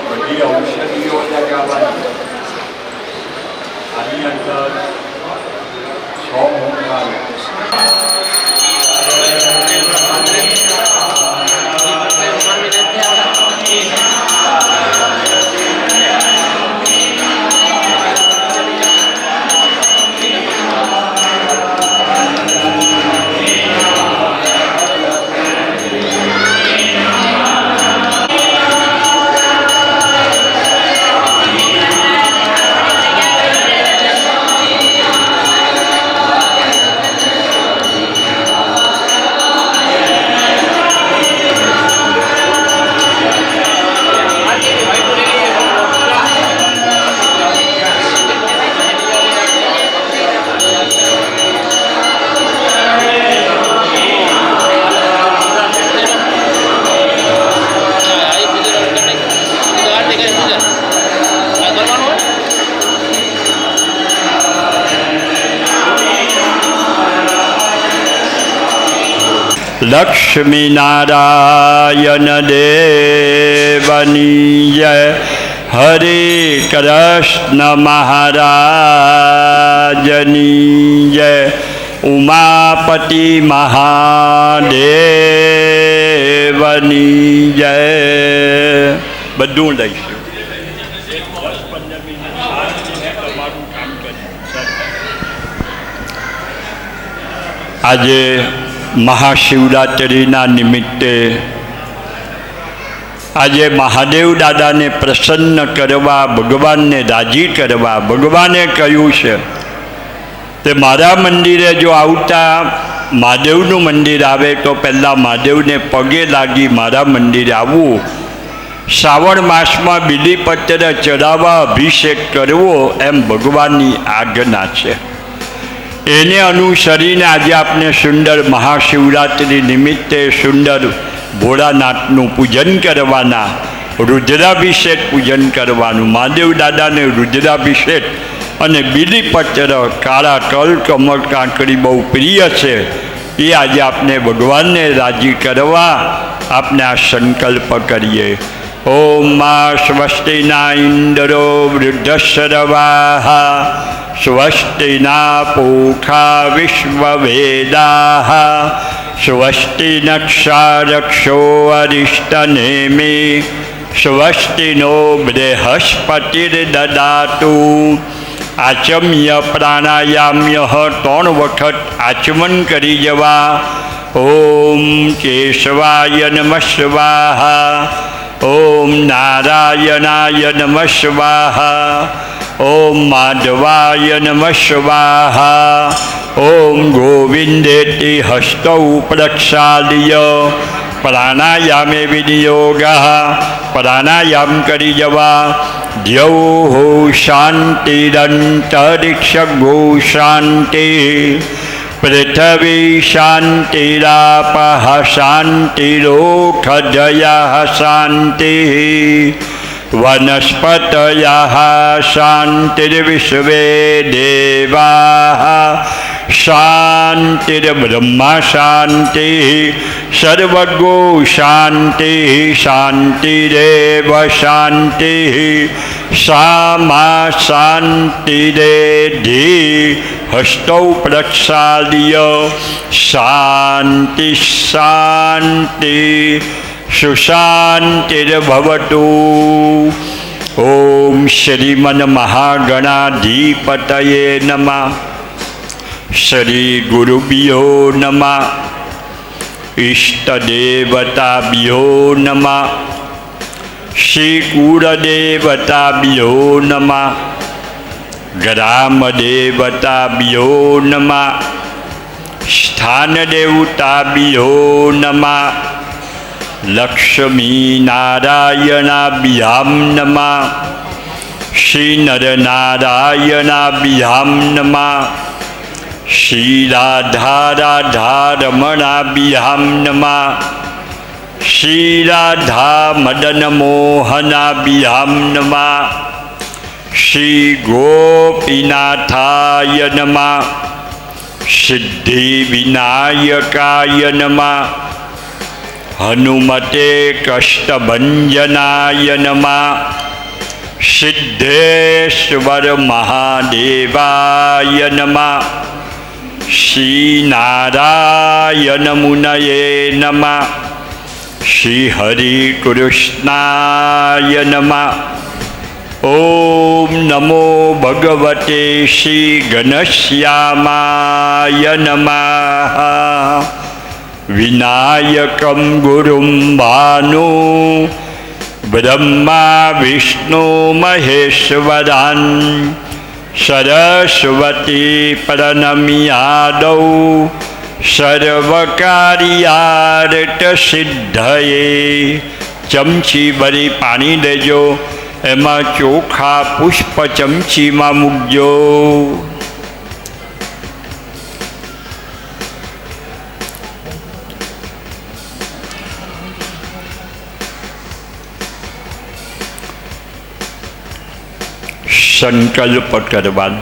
બધી ઔષધિઓ લગાવવાની. આની અંદર 6 મૂળ લક્ષ્મી નારાયણ દેવની જય. હરે કૃષ્ણ મહારાજની જય. ઉમાપતિ મહાદેવની જય. બધું લઈશું. 10-15 મિનિટ શાંતિને તમારું કામ કર્યું. આજે મહાશિવરાત્રિના નિમિત્તે આજે મહાદેવ દાદાને પ્રસન્ન કરવા, ભગવાનને રાજી કરવા ભગવાને કહ્યું છે તે મારા મંદિરે જો આવતા મહાદેવનું મંદિર આવે તો પહેલાં મહાદેવને પગે લાગી મારા મંદિરે આવવું, શ્રાવણ માસમાં બીલીપત્ર ચડાવવા, અભિષેક કરવો એમ ભગવાનની આજ્ઞા છે. એને અનુસરીને આજે આપણે સુંદર મહાશિવરાત્રિ નિમિત્તે સુંદર ભોળાનાથનું પૂજન કરવાના, રુદ્રાભિષેક પૂજન કરવાનું. મહાદેવ દાદાને રુદ્રાભિષેક અને બીલીપત્ર, કાળા તલ, કમળ કાંકરી બહુ પ્રિય છે. એ આજે આપણે ભગવાનને રાજી કરવા આપણે આ સંકલ્પ કરીએ. ઓમ મા સ્વસ્તિના ઇન્દ્રો વૃદ્ધસ્રવાહ સ્વસ્તિના પૂખા વિશ્વવેદાઃ સ્વસ્તિ નક્ષારક્ષો અરિષ્ટનેમિ સ્વસ્તિનો બૃહસ્પતિર્દદાતુ. આચમ્ય પ્રાણાયામ્ય 3 વખત આચમન કરી જવા. ઓમ કેશવાય નમઃ સ્વાહા. ઓમ નારાયણાય નમઃ સ્વાહા. ઓમ માધવાય નમઃ સ્વાહા. ઓમ ગોવિંદેતિ હસ્તૌ પ્રક્ષાલ્ય. પ્રાણાયામે વિનિયોગ. પ્રાણાયામ કરી જવા. દ્યૌ શાંતિરંતરિક્ષ ગો શાંતિ. પૃથ્વી શાંતિરાપઃ શાંતિરોષધયઃ શાંતિ. વનસ્પતયઃ શાંતિર્વિશ્વે દેવાઃ શાંતિર્બ્રહ્મા શાંતિ. સર્વગો શાંતિ શાંતિરેવ શાંતિ. સા મા શાંતિરેધિ હસ્તૌ પ્રક્ષાલ્ય. શાંતિ શાંતિ સુશાંતિર્ભવતુ. ઓમ શ્રીમન મહાગણાધિપતયે નમઃ. શ્રી ગુરુભ્યો નમઃ. ઇષ્ટદેવતાભ્યો નમઃ. શ્રી કુળદેવતાભ્યો નમઃ. ગ્રામદેવતાભ્યો નમઃ. સ્થાનદેવતાભ્યો નમઃ. લક્ષ્મીનારાયણાભ્યામ નમઃ. શ્રી નરનારાયણાભ્યામ નમઃ. શ્રી રાધારમણાભ્યામ નમઃ. શ્રી રાધા મદનમોહનાભ્યામ નમઃ. શ્રી ગોપીનાથાય નમઃ. સિદ્ધિ વિનાયકાય નમઃ. હનુમતે કષ્ટભંજનાય નમઃ. સિદ્ધેશ્વર મહાદેવાય નમઃ. શ્રીનારાયણ મુનયે નમઃ. શ્રી હરિકૃષ્ણાય નમઃ. ઓમ નમો ભગવતે શ્રી ઘનશ્યામાય નમઃ. વિનાયકમ ગુરુમ ભાનુ બ્રહ્મા વિષ્ણુ મહેશ્વરાન સરસ્વતી પ્રણમ્યાદૌ સર્વકાર્યાર્થ સિદ્ધયે. ચમચી ભરી પાણી લેજો, એમાં ચોખા પુષ્પ ચમચીમાં મૂકજો. સંકલ્પ કરવાનો.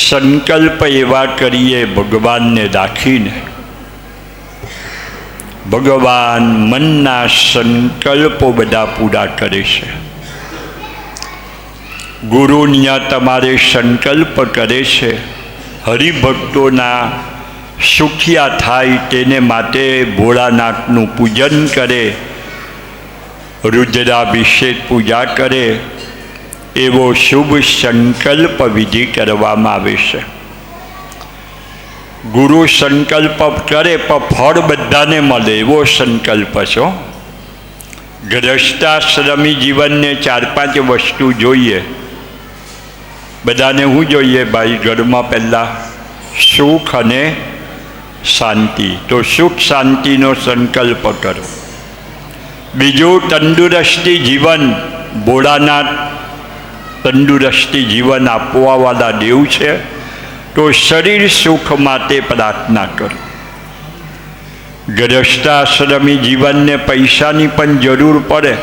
સંકલ્પ એવા કરીએ ભગવાનને રાખીને. ભગવાન મનના સંકલ્પો બધા પૂરા કરે છે. ગુરુનિયા તમારે સંકલ્પ કરે છે હરિભક્તોના સુખિયા થાય તેને માટે ભોળાનાથનું પૂજન કરે, રુદ્રાભિષેક પૂજા કરે, એવો શુભ સંકલ્પ વિધિ કરવામાં આવે છે. ગુરુ સંકલ્પ કરે પણ ફળ બધાને મળે એવો સંકલ્પ છો. ગ્રસ્તાશ્રમી જીવનને 4-5 વસ્તુ જોઈએ. બધાને શું જોઈએ ભાઈ? ઘરમાં પહેલાં સુખ અને શાંતિ. તો સુખ શાંતિનો સંકલ્પ કરો. બીજું તંદુરસ્તી જીવન. ભોળાનાથ તંદુરસ્તી જીવન આપવાવાળા દેવ છે, તો શરીર સુખ માટે પ્રાર્થના કરો. ગ્રસ્તાશ્રમી જીવનને પૈસાની પણ જરૂર પડે.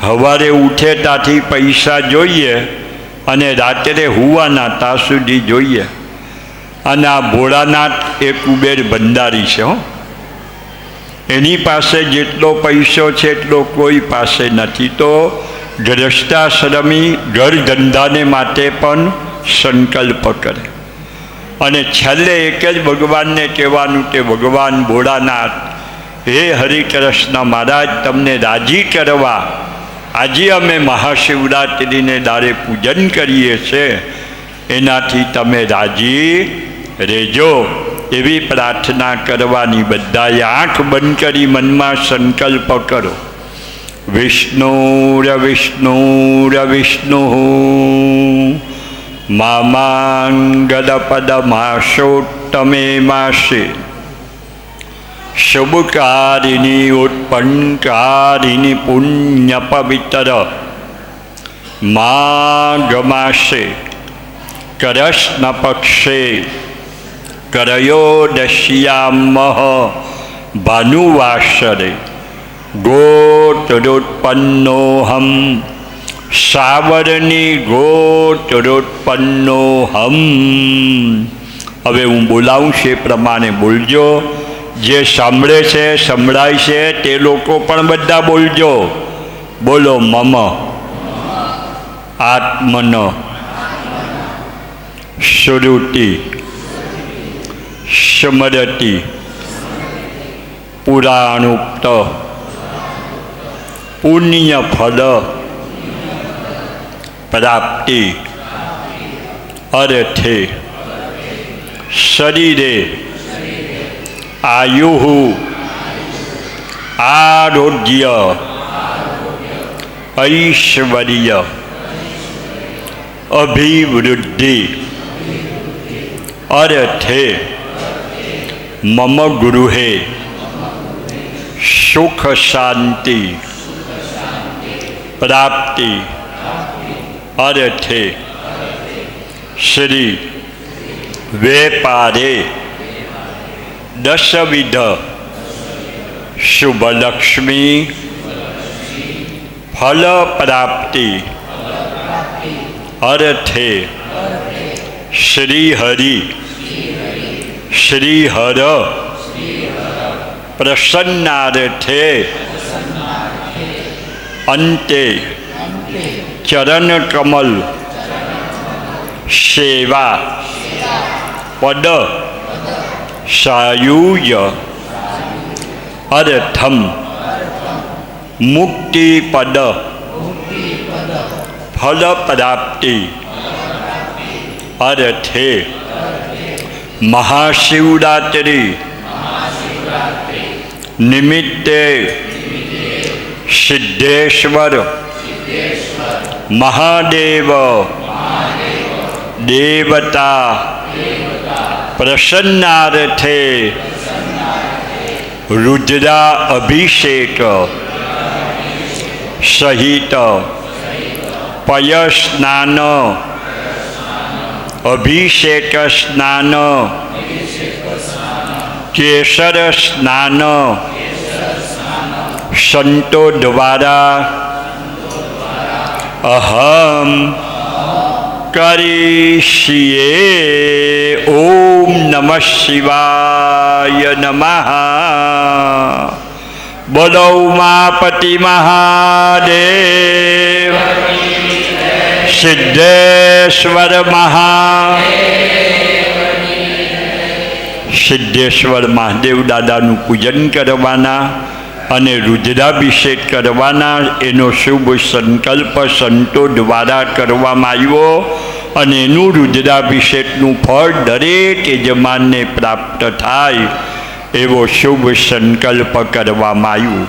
સવારે ઉઠે ત્યાંથી પૈસા જોઈએ અને રાત્રે હુવાના ત્યાં સુધી જોઈએ. અને આ ભોળાનાથ એ કુબેર ભંડારી છે. એની પાસે જેટલો પૈસો છે એટલો કોઈ પાસે નથી. તો ગ્રસ્તાશ્રમી ઘર ધંધાને માટે પણ સંકલ્પ કરે. અને છેલ્લે એક જ ભગવાનને કહેવાનું કે ભગવાન ભોળાનાથ, હે હરિકૃષ્ણ મહારાજ, તમને રાજી કરવા આજે અમે મહાશિવરાત્રિને દાડે પૂજન કરીએ છીએ, એનાથી તમે રાજી રહેજો. એવી પ્રાર્થના કરવાની. બધાએ આંખ બંધ કરી મનમાં સંકલ્પ કરો. વિષ્ણુર્વિષ્ણુર્વિષ્ણુ મામાંગલપદમાશોત્તમે માસે શુભકારિણી ઉત્પન્નકારિણી પુણ્ય પવિત્ર માઘમાસે કરષ્ણ પક્ષે કરયોદશ્યામઃ ભાનુવાસરે ગોત્રોત્પન્નોહમ સાવરની ગોત્રોત્પન્નોહમ. હવે હું બોલાવું છું એ પ્રમાણે બોલજો. જે સાંભળે છે, સંભળાય છે તે લોકો પણ બધા બોલજો. બોલો. મમ આત્મન શ્રુતિ સ્મરતિ પુરાણુક્ત પુણ્ય ફલ પ્રાપ્તિ અર્થે શરીરે આયુ આરોગ્ય ઐશ્વર્ય અભિવૃદ્ધિ અર્થે મમ ગૃહે સુખ શાંતિ પ્રાપ્તિ અર્થે શ્રી વેપારે દશવિધ શુભલક્ષ્મી ફલ પ્રાપ્તિ અર્થે શ્રી હરિ શ્રી હર પ્રસન્નાર્થે અંતે ચરણ કમલ સેવા પદ સાયુજ અર્થમ મુક્તિપદ ફલ પ્રાપ્તિ અર્થે મહાશિવરાત્રિ નિમિત્તે સિદ્ધેશ્વર મહાદેવ દેવતા પ્રસન્નાર્થે રુદ્રા અભિષેક સહિત પયસ્નાન અભિષેક સ્નાન કેસર સ્નાન સંતો દ્વારા અહમ કરીશીએ. ઓમ નમઃ શિવાય નમઃ. બોલો ઉમાપતિ મહાદેવ સિદ્ધેશ્વર સિદ્ધેશ્વર મહાદેવ દાદાનું પૂજન કરવાના અને રુદ્રાભિષેક કરવાના એનો શુભ સંકલ્પ સંતો દ્વારા કરવામાં આવ્યો અને એનું રુદ્રાભિષેકનું ફળ દરેક યજમાનને પ્રાપ્ત થાય એવો શુભ સંકલ્પ કરવામાં આવ્યું.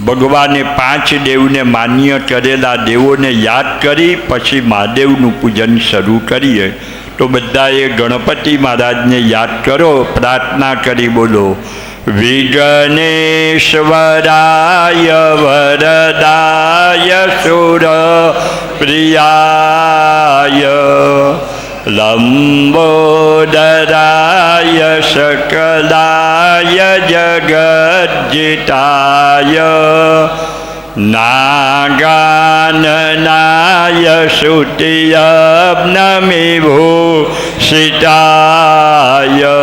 ભગવાને 5 દેવને માન્ય કરેલા દેવોને યાદ કરી પછી મહાદેવનું પૂજન શરૂ કરીએ. તો બધાએ ગણપતિ મહારાજને યાદ કરો, પ્રાર્થના કરી બોલો. વિઘ્નેશ્વરાય વરદાય સુર પ્રિયાય લંબોદરાય શકલાય જગજ્જિતાય નાગાનનાય શ્રુતિયબ્નમિભૂષિતાય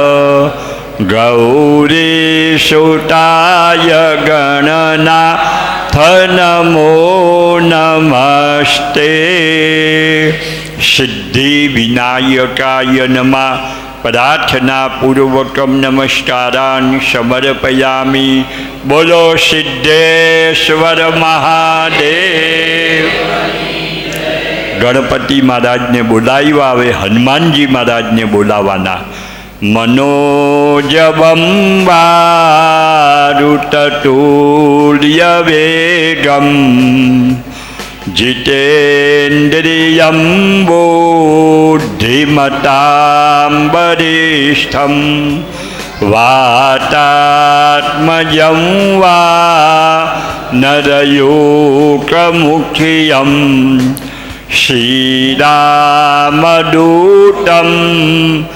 ગૌરીસુતાય ગણનાથ નમો નમસ્તે. સિદ્ધિ વિનાયકાય નમઃ. પ્રાર્થનાપૂર્વકમ નમસ્કારાન સમર્પયામિ. બોલો સિદ્ધેશ્વર મહાદેવ. ગણપતિ મહારાજને બોલાવ્યા. હવે હનુમાનજી મહારાજને બોલાવાના. મનોજવમ વારુતતુલ્ય વેગમ જીતેન્દ્રિયમ બુદ્ધિમતાં વરિષ્ઠં વાતાત્મજં વા નરયુગમુખ્યં શ્રીરામદૂતં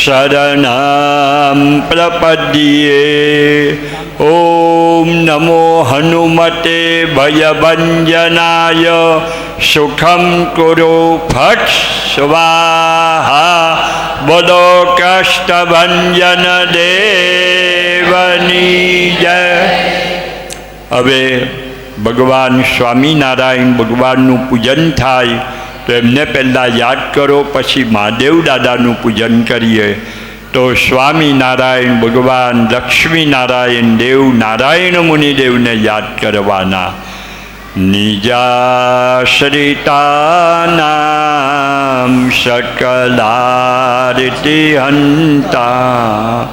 શરણં પ્રપદ્યે. ઓમ નમો હનુમતે ભયભંજનાય સુખમ કુરુ ફટ સ્વાહા. બોલો કષ્ટભંજન દેવની જય. હવે ભગવાન સ્વામિનારાયણ ભગવાનનું પૂજન થાય તો એમને પહેલાં યાદ કરો, પછી મહાદેવ દાદાનું પૂજન કરીએ. તો સ્વામિનારાયણ ભગવાન, લક્ષ્મીનારાયણ દેવ, નારાયણ મુનિદેવને યાદ કરવાના. નિજાશ્રિતાનામ સકલાર્તિહંતા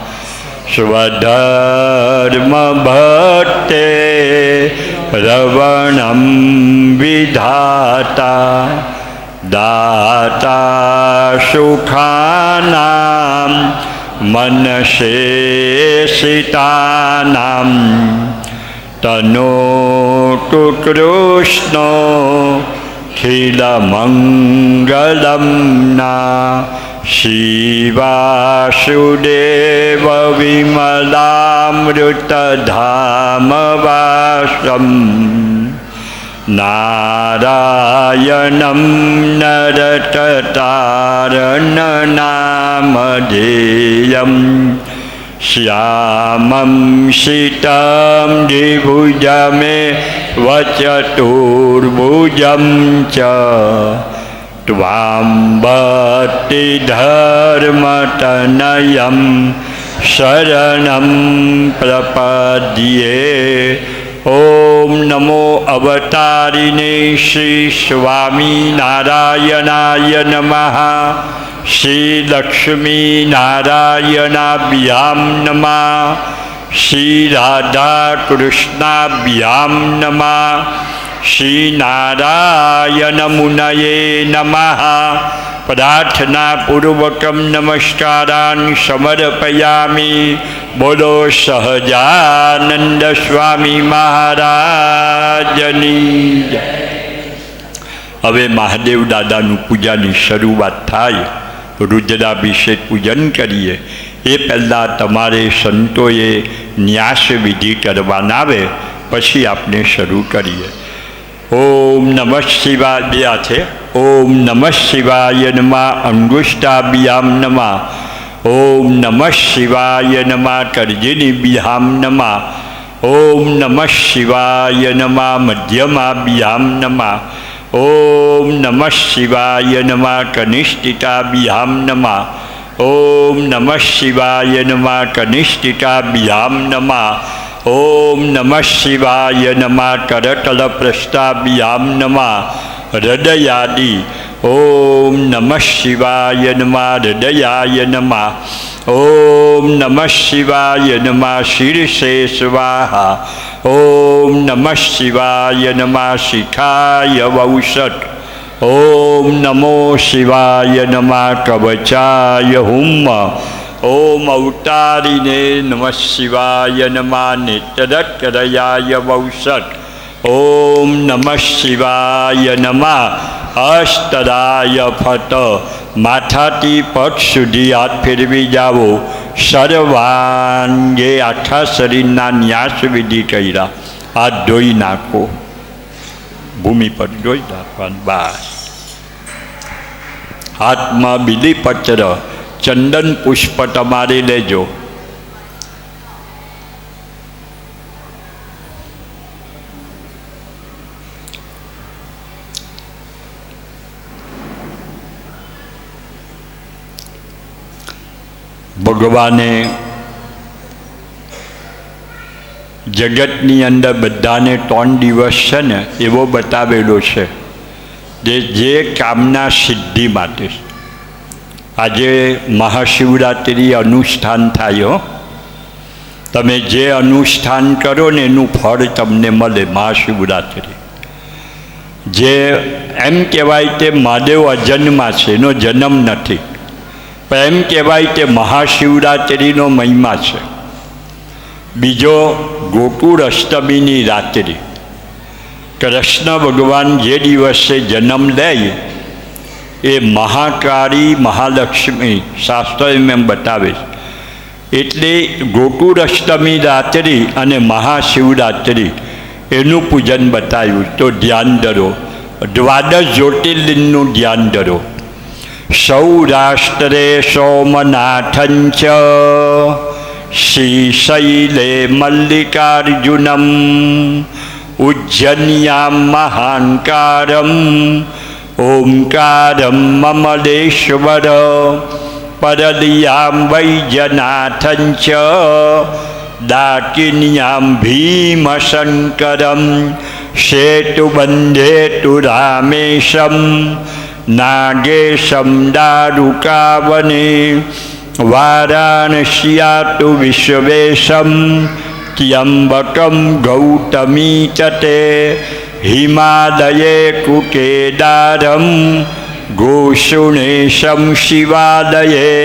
સ્વધર્મ ભટ્ટે રવણમ વિધાતા દાતા સુખાનામ મનશેષિતાનામ તનોતુ કૃષ્ણો ખિલમંગલમ ના શિવાસુદેવ વિમલામૃતધામ વાસમ નારાયણં નરતતારણનામધેયં શ્યામં શીતં દ્વિભુજમેવ ચતુર્ભુજં ચ ત્વાં ભક્તિધર્મતનયં શરણં પ્રપદ્યે. ઓમ નમો અવતારિણે શ્રી સ્વામિનારાયણાય નમઃ. શ્રી લક્ષ્મીનારાયણાભ્યામ નમઃ. શ્રી રાધાકૃષ્ણાભ્યામ નમઃ. શ્રી નારાયણમુનયે નમઃ. પ્રાર્થનાપૂર્વકમ નમસ્કારાન સમર્પયામિ. બોલો સહજાનંદ સ્વામી મહારાજની જય. હવે મહાદેવ દાદાનું પૂજાની શરૂઆત થાય. રુદ્રાભિષેક પૂજન કરીએ એ પહેલાં તમારે સંતોએ ન્યાસ વિધિ કરવાના આવે, પછી આપણે શરૂ કરીએ. ઓમ નમઃ શિવાય બે છે. ઓમ નમઃ શિવાય નમઃ અંગુષ્ટાભ્યામ નમઃ. ઓમ નમઃ શિવાય નમઃ તર્જનીભ્યામ નમઃ. ઓમ નમઃ શિવાય નમઃ મધ્યમાભ્યામ નમઃ. ઓમ નમઃ શિવાય નમઃ કનિષ્ઠિકાભ્યામ નમઃ. ઓમ નમઃ શિવાય નમઃ કનિષ્ઠિકાભ્યામ નમઃ. ઓમ નમઃ શિવાય નમઃ કરતલપ્રસ્થાભ્યામ નમઃ. હૃદયાદિ. ઓમ નમઃ શિવાય નમઃ હૃદયાય નમઃ. ઓમ નમઃ શિવાય નમઃ શીર્ષે સ્વાહા. ઓમ નમઃ શિવાય નમઃ શિખાય વૌષટ. ઓમ નમો શિવાય નમઃ કવચાય હુમ. ઓમ અવતારિને નમઃ શિવાય નમઃ નેત્રકરયાય વૌષટ. ઓમ નમઃ શિવાય નમઃ અષ્ટદાય ફટ. માથાથી પગ સુધી હાથ ફેરવી જાઓ. સર્વાંગે આખા શરીરના ન્યાસ વિધિ કર્યા. હાથ ધોઈ નાખો, ભૂમિ પર ધોઈ નાખવાનું. બસ. હાથમાં બીલીપત્ર ચંદન પુષ્પ તમારે લેજો. ભગવાને જગતની અંદર બધાને 3 દિવસ છે ને એવો બતાવેલો છે જે કામના સિદ્ધિ માટે. આજે મહાશિવરાત્રિ અનુષ્ઠાન થાય. તમે જે અનુષ્ઠાન કરો ને એનું ફળ તમને મળે. મહાશિવરાત્રિ જે એમ કહેવાય તે મહાદેવ અજન્મા છે, એનો જન્મ નથી, પણ એમ કહેવાય તે મહાશિવરાત્રિનો મહિમા છે. બીજો ગોકુળ અષ્ટમીની રાત્રિ. કૃષ્ણ ભગવાન જે દિવસે જન્મ લે એ મહાકાળી મહાલક્ષ્મી શાસ્ત્ર એમ બતાવે છે. એટલે ગોકુળ અષ્ટમી રાત્રિ અને મહાશિવરાત્રિ એનું પૂજન બતાવ્યું. તો ધ્યાન ધરો, દ્વાદશ જ્યોતિર્લિંગનું ધ્યાન ધરો. સૌરાષ્ટ્રે સોમનાથંચ શ્રીશૈલે મલ્લિકાર્જુનમ ઉજ્જન્યામ મહાંકારમ ઓંકારમ મમલેશ્વર પરદિયામ વૈજનાથંચ દાકિન્યામ ભીમશંકરમ સેતુબંધે તુ રામેશમ નાગેશમ દારુકાવને વારાણસ્યા તુ વિશ્વેશમ ત્યંબકમ ગૌતમી ચતે હિમાલયે કુકેદારમ ગોષુણેશમ શિવાલયે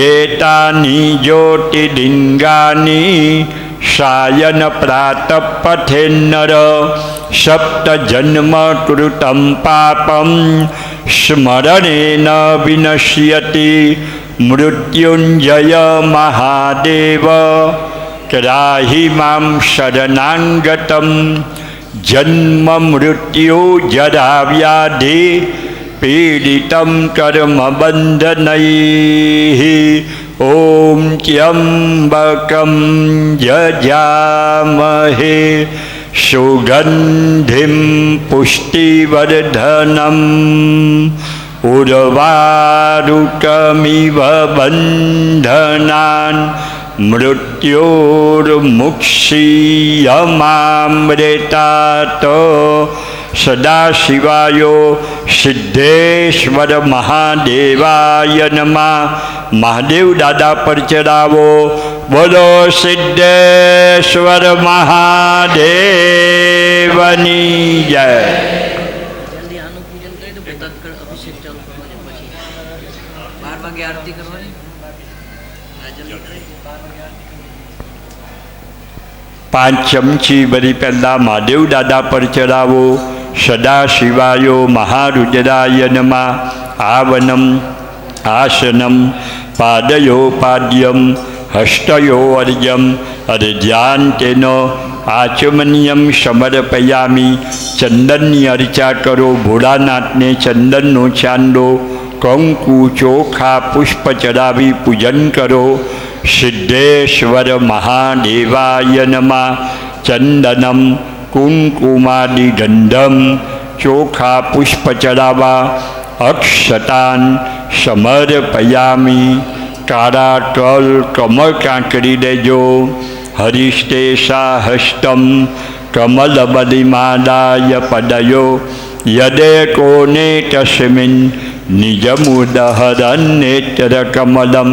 એતાની જ્યોતિલિંગાની સાયન પ્રાતપથેન્નર સપ્ત જન્મ કૃતમ પાપમ સ્મરણેન વિનશ્યતિ મૃત્યુંજય મહાદેવ ત્રાહિ મામ શરણાંગતમ જન્મ મૃત્યુ જરા વ્યાધિ પીડિતમ કર્મ બંધનૈઃ ઓમ ત્ર્યંબકમ યજામહે સુગંધિમ પુષ્ટિવર્ધનમ ઉર્વારુકમિવ બંધનાન મૃત્યોર્મુક્ષીયમામૃતાત સદાશિવાયો સિદ્ધેશ્વર મહાદેવાય નમઃ. મહાદેવ દાદા પર ચડાવો. બોલો સિદ્ધેશ્વર મહાદેવની જય. જલ્દી આનું પૂજન કરી દો, તત્કાળ અભિષેક ચાલુ કરવાનો, પછી 12 વાગે આરતી કરવાની. જલ્દી કરી 12 વાગે આરતી કરવાની. 5 ચમચી બધી પહેલાં મહાદેવ દાદા પર ચડાવો. સદાશિવાયો મહારુદ્રાય નમઃ. આવનમ આસનમ પાદયો પાદ્યમ હસ્તયો અર્યમ અર્ધ્યાંતેનો આચમનિયમ સમર્પયામિ. ચંદનની અર્ચા કરો. ભોળાનાથને ચંદનનો ચાંદો કંકુ ચોખા પુષ્પ ચડાવી પૂજન કરો. સિદ્ધેશ્વર મહાદેવાય નમઃ. ચંદનમ કુંકુમાદિ ગંધમ ચોખા પુષ્પ ચડાવા. અક્ષતાન સમર્પયામિ. કાળા તલ કમળ કાંકરી દેજો. હરિષ્ટેશા હસ્તમ કમલબલિમાદાય પદયો યદેકોને તસ્મિન નિજમુદહરન્નેત્રકમલમ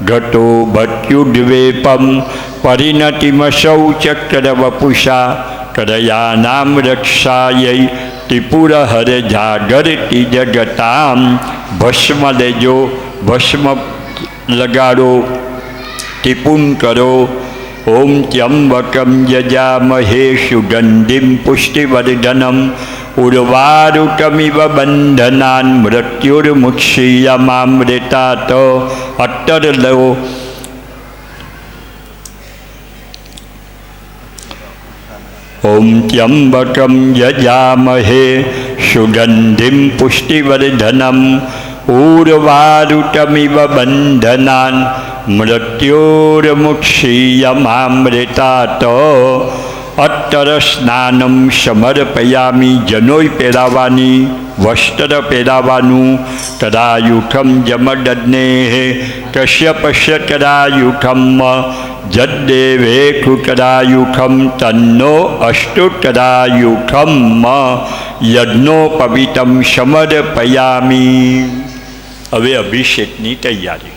ઘટો ભટ્યુદ્વેપમ પરિણતિમસૌ ચક્રવપુષા કરયાનામ રક્ષાयै ત્રિપુરહર જાગરતી જગતામ. ભસ્મ લેજો, ભસ્મ લગાડો, ટિપુન કરો. ઓમ ત્ર્યંબકમ યજામહે સુગંધિમ પુષ્ટિવર્ધનમ ઉર્વારુકમિવ બંધનાન મૃત્યુર્મુક્ષીયમામૃતાત. અત્તર લો. ઓમ ત્ર્યંબકમ યજામહે સુગંધિમ પુષ્ટિવર્ધનમ ઉર્વારુકમિવ બંધનાન મૃત્યુર્મુક્ષીયમામૃતાત. અત્તર સ્નાનમ સમર્પયામિ. જનોઈ પહેરાવાની, વસ્ત્ર પહેરાવાનું. કરાયુખમ જમદગ્નેઃ કશ્યપસ્ય કરાયુખમ જદ્દેવે કરાયુખમ તન્નો અષ્ટુ કરાયુખમ યજ્ઞોપવિતમ સમર્પયામિ. હવે અભિષેકની તૈયારી.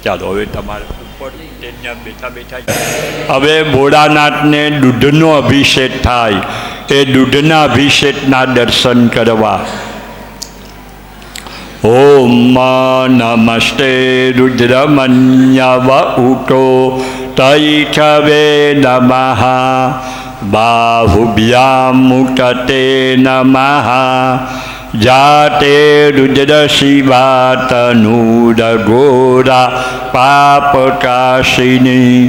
ચાલો હવે તમારે ઉપર ત્યાં બેઠા બેઠા હવે ભોળાનાથને દૂધનો અભિષેક થાય. એ દૂધના અભિષેકના દર્શન કરવા. ઓમ નમસ્તે રુદ્રમન્યવ ઉતો તૈઠવે નમઃ. બાહુભ્યામ મુકતે નમઃ. જાતે રુદ્ર શિવા તનૂરઘોરા પાપકાશિની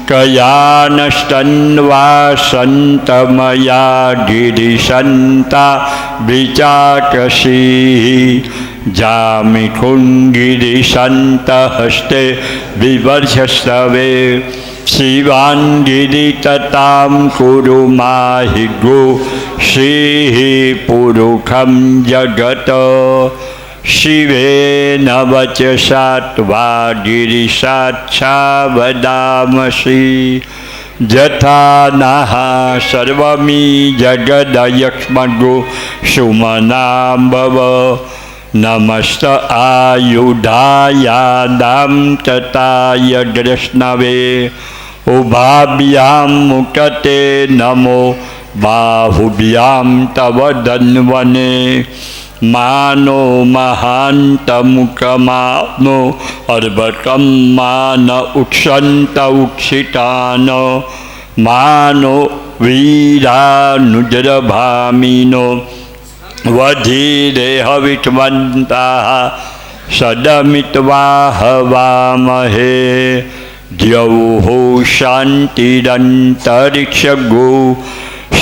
કયાનસ્તન્વા સંતમયા ગિરિશંતા વિચાકશી. જામિખુંગિરિશંત હસ્તે વિવર્ષસ્તવે શિવાંગિરિતતામ કુરુ માહિ ગો શ્રી પુરુષમ જગત. શિવેન વચસા ત્વા ગિરિશાચ્છા વદામસી. જથા નાહ સર્વમી જગદયક્ષ્મગો સુમનાંબવ. નમસ્ત આયુધાયાદામ તતાય ગ્રષ્ણવે. ઉભાભ્યામ મુકતે નમો બાહુભ્યામ તવ ધન્વને. માનો મહાંતમુકમાનો અર્ભકમ માન ઉક્ષંત ઉક્ષિતાન. માનો વીરાનુજ્રભામિનો વધીરેહ વિષ્મંતા. સદમિત્વા હવામહે. દ્યૌઃ શાંતિરંતરિક્ષગો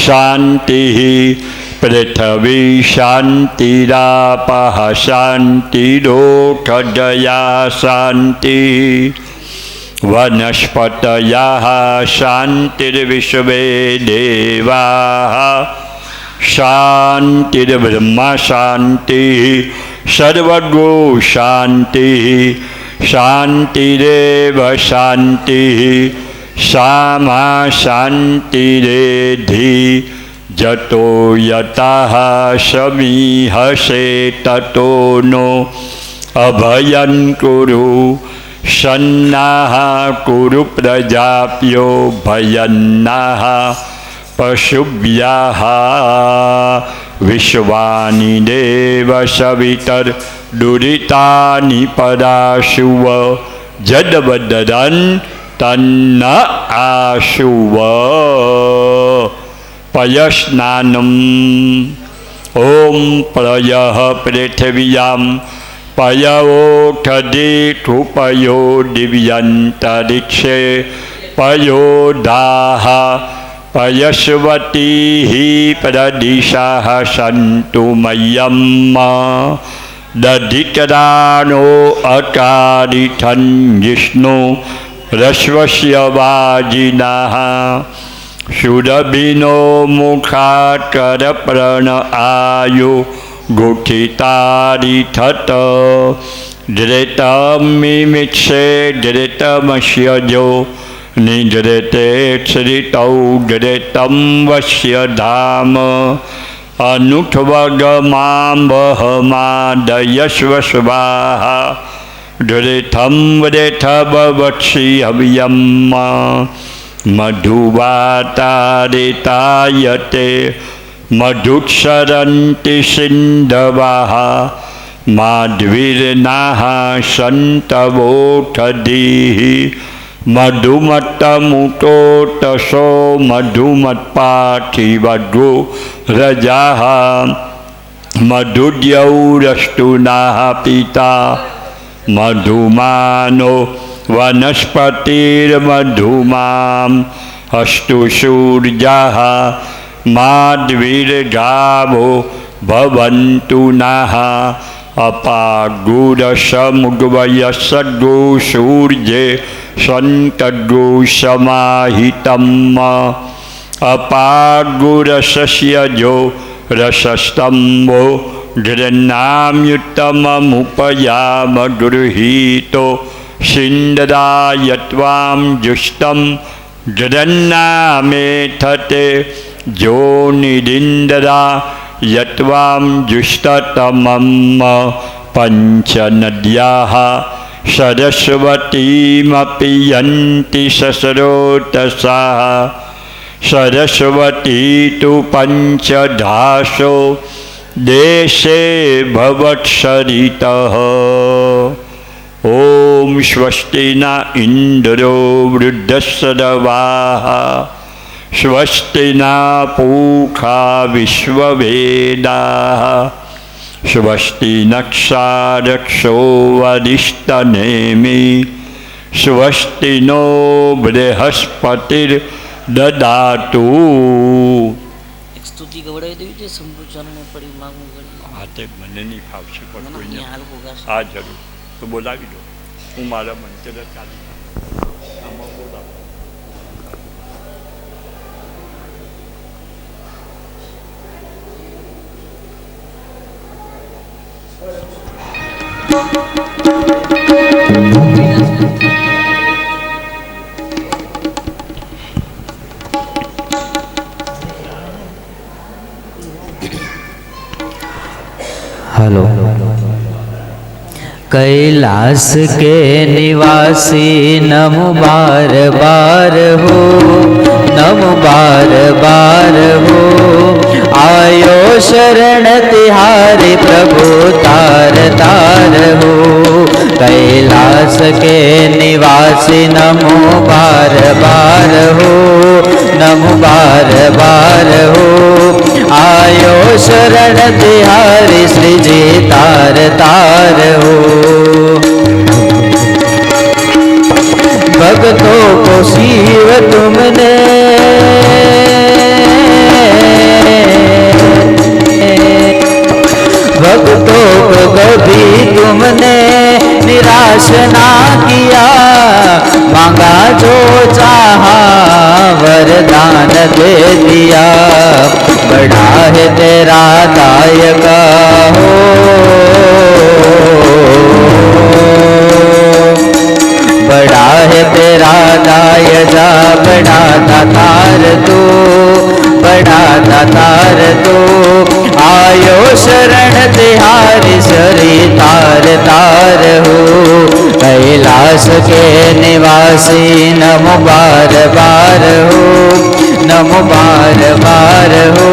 शान्तिः पृथिवी शान्तिरापः शान्तिरोषधयः शान्तिः वनस्पतयः शान्तिर्विश्वे देवाः शान्तिर्ब्रह्म शान्तिः सर्वगो शान्तिः शान्तिरेव शान्तिः सामा शान्तिरेधि जतो यतः समीहसे ततो नो अभयं कुरु सन्नाः कुरु प्रजाप्यो भयन्नाः पशुभ्यः विश्वानि देव सवितर्दुरितानि पराशुव जडवदरन् तन्न आशुव पयस्नानम् ॐ प्रयः पृथिव्यां पयोषधीठुपयो दिव्यन्तरिक्षे पयोदाः पयस्वतीः प्रदिशः सन्तु मह्यम् दधिकराणो अकारिठन् जिष्णु रश्वस्य वाजिनः सुरभिनो मुखाकरप्रण आयु गुठितारिठत धृतमिमिक्षे धृतमस्यजो निधृते श्रितौ धृतं वस्य धाम अनुठवगमाम्बहमादयस्व स्वाहा धृतं वृथववक्षि हव्यम् मधुवातारितायते मधुक्षरन्ति सिन्धवः माध्वीर्नाः सन्तवोषधीः मधुमत्तमुतोतसो मधुमत्पाठिवधो रजाः मधुद्यौरस्तुनः पिता मधुमानो वनस्पतिर्मधुमाम् अस्तु सूर्यः माध्वीर्गावो भवन्तु नः अपागुरसमुग्वयसद्गो सूर्ये सन्तद्गो समाहितम् अपागुरसस्यजो रसस्तम्भो घृणाम्युत्तममुपयाम गृहीतो सिन्धरायत्वां जुष्टं घृणामेथते जोनिरिन्दरा यत्वां जुष्टतमम् पञ्चनद्याः सरस्वतीमपि यन्ति सस्रोतसः सरस्वती तु पञ्चधासो देशे भवत्सरितः ॐ स्वस्ति न इन्द्रो वृद्धस्रवाः स्वस्ति न पूषा विश्ववेदाः स्वस्ति नक्षारक्षो वरिष्ठनेमि स्वस्ति नो बृहस्पतिर्ददातु એક સ્તુતિ ગવડાવી દેવી છે સંપૂર્ણ પડી માંગવું કરી હા તે મને નહીં ફાવશે પણ કોઈને હાલકો ગાશે હા જરૂર તો બોલાવી દો હું મારા મંત્ર ચાલી આમાં બોલાવું हेलो कैलाश के निवासी नमो बार बार हो नमो बार बार हो आयो शरण तिहारी प्रभु तार तार हो कैलाश के निवासी नमो बार बार हो नमो बार बार हो आयो शरण तिहारी श्री जी तार तार हो भक्तों को शिव तुमने ना किया, मांगा जो चाहा वरदान दे दिया। बड़ा है तेरा दायक हो, बड़ा है तेरा दायजा, बड़ा दातार तू, बड़ा दातार तू। आयो शरण तिहारी सरी तार तार हो, कैलाश के निवासी नमो बार बार हो, नमो बार बार हो।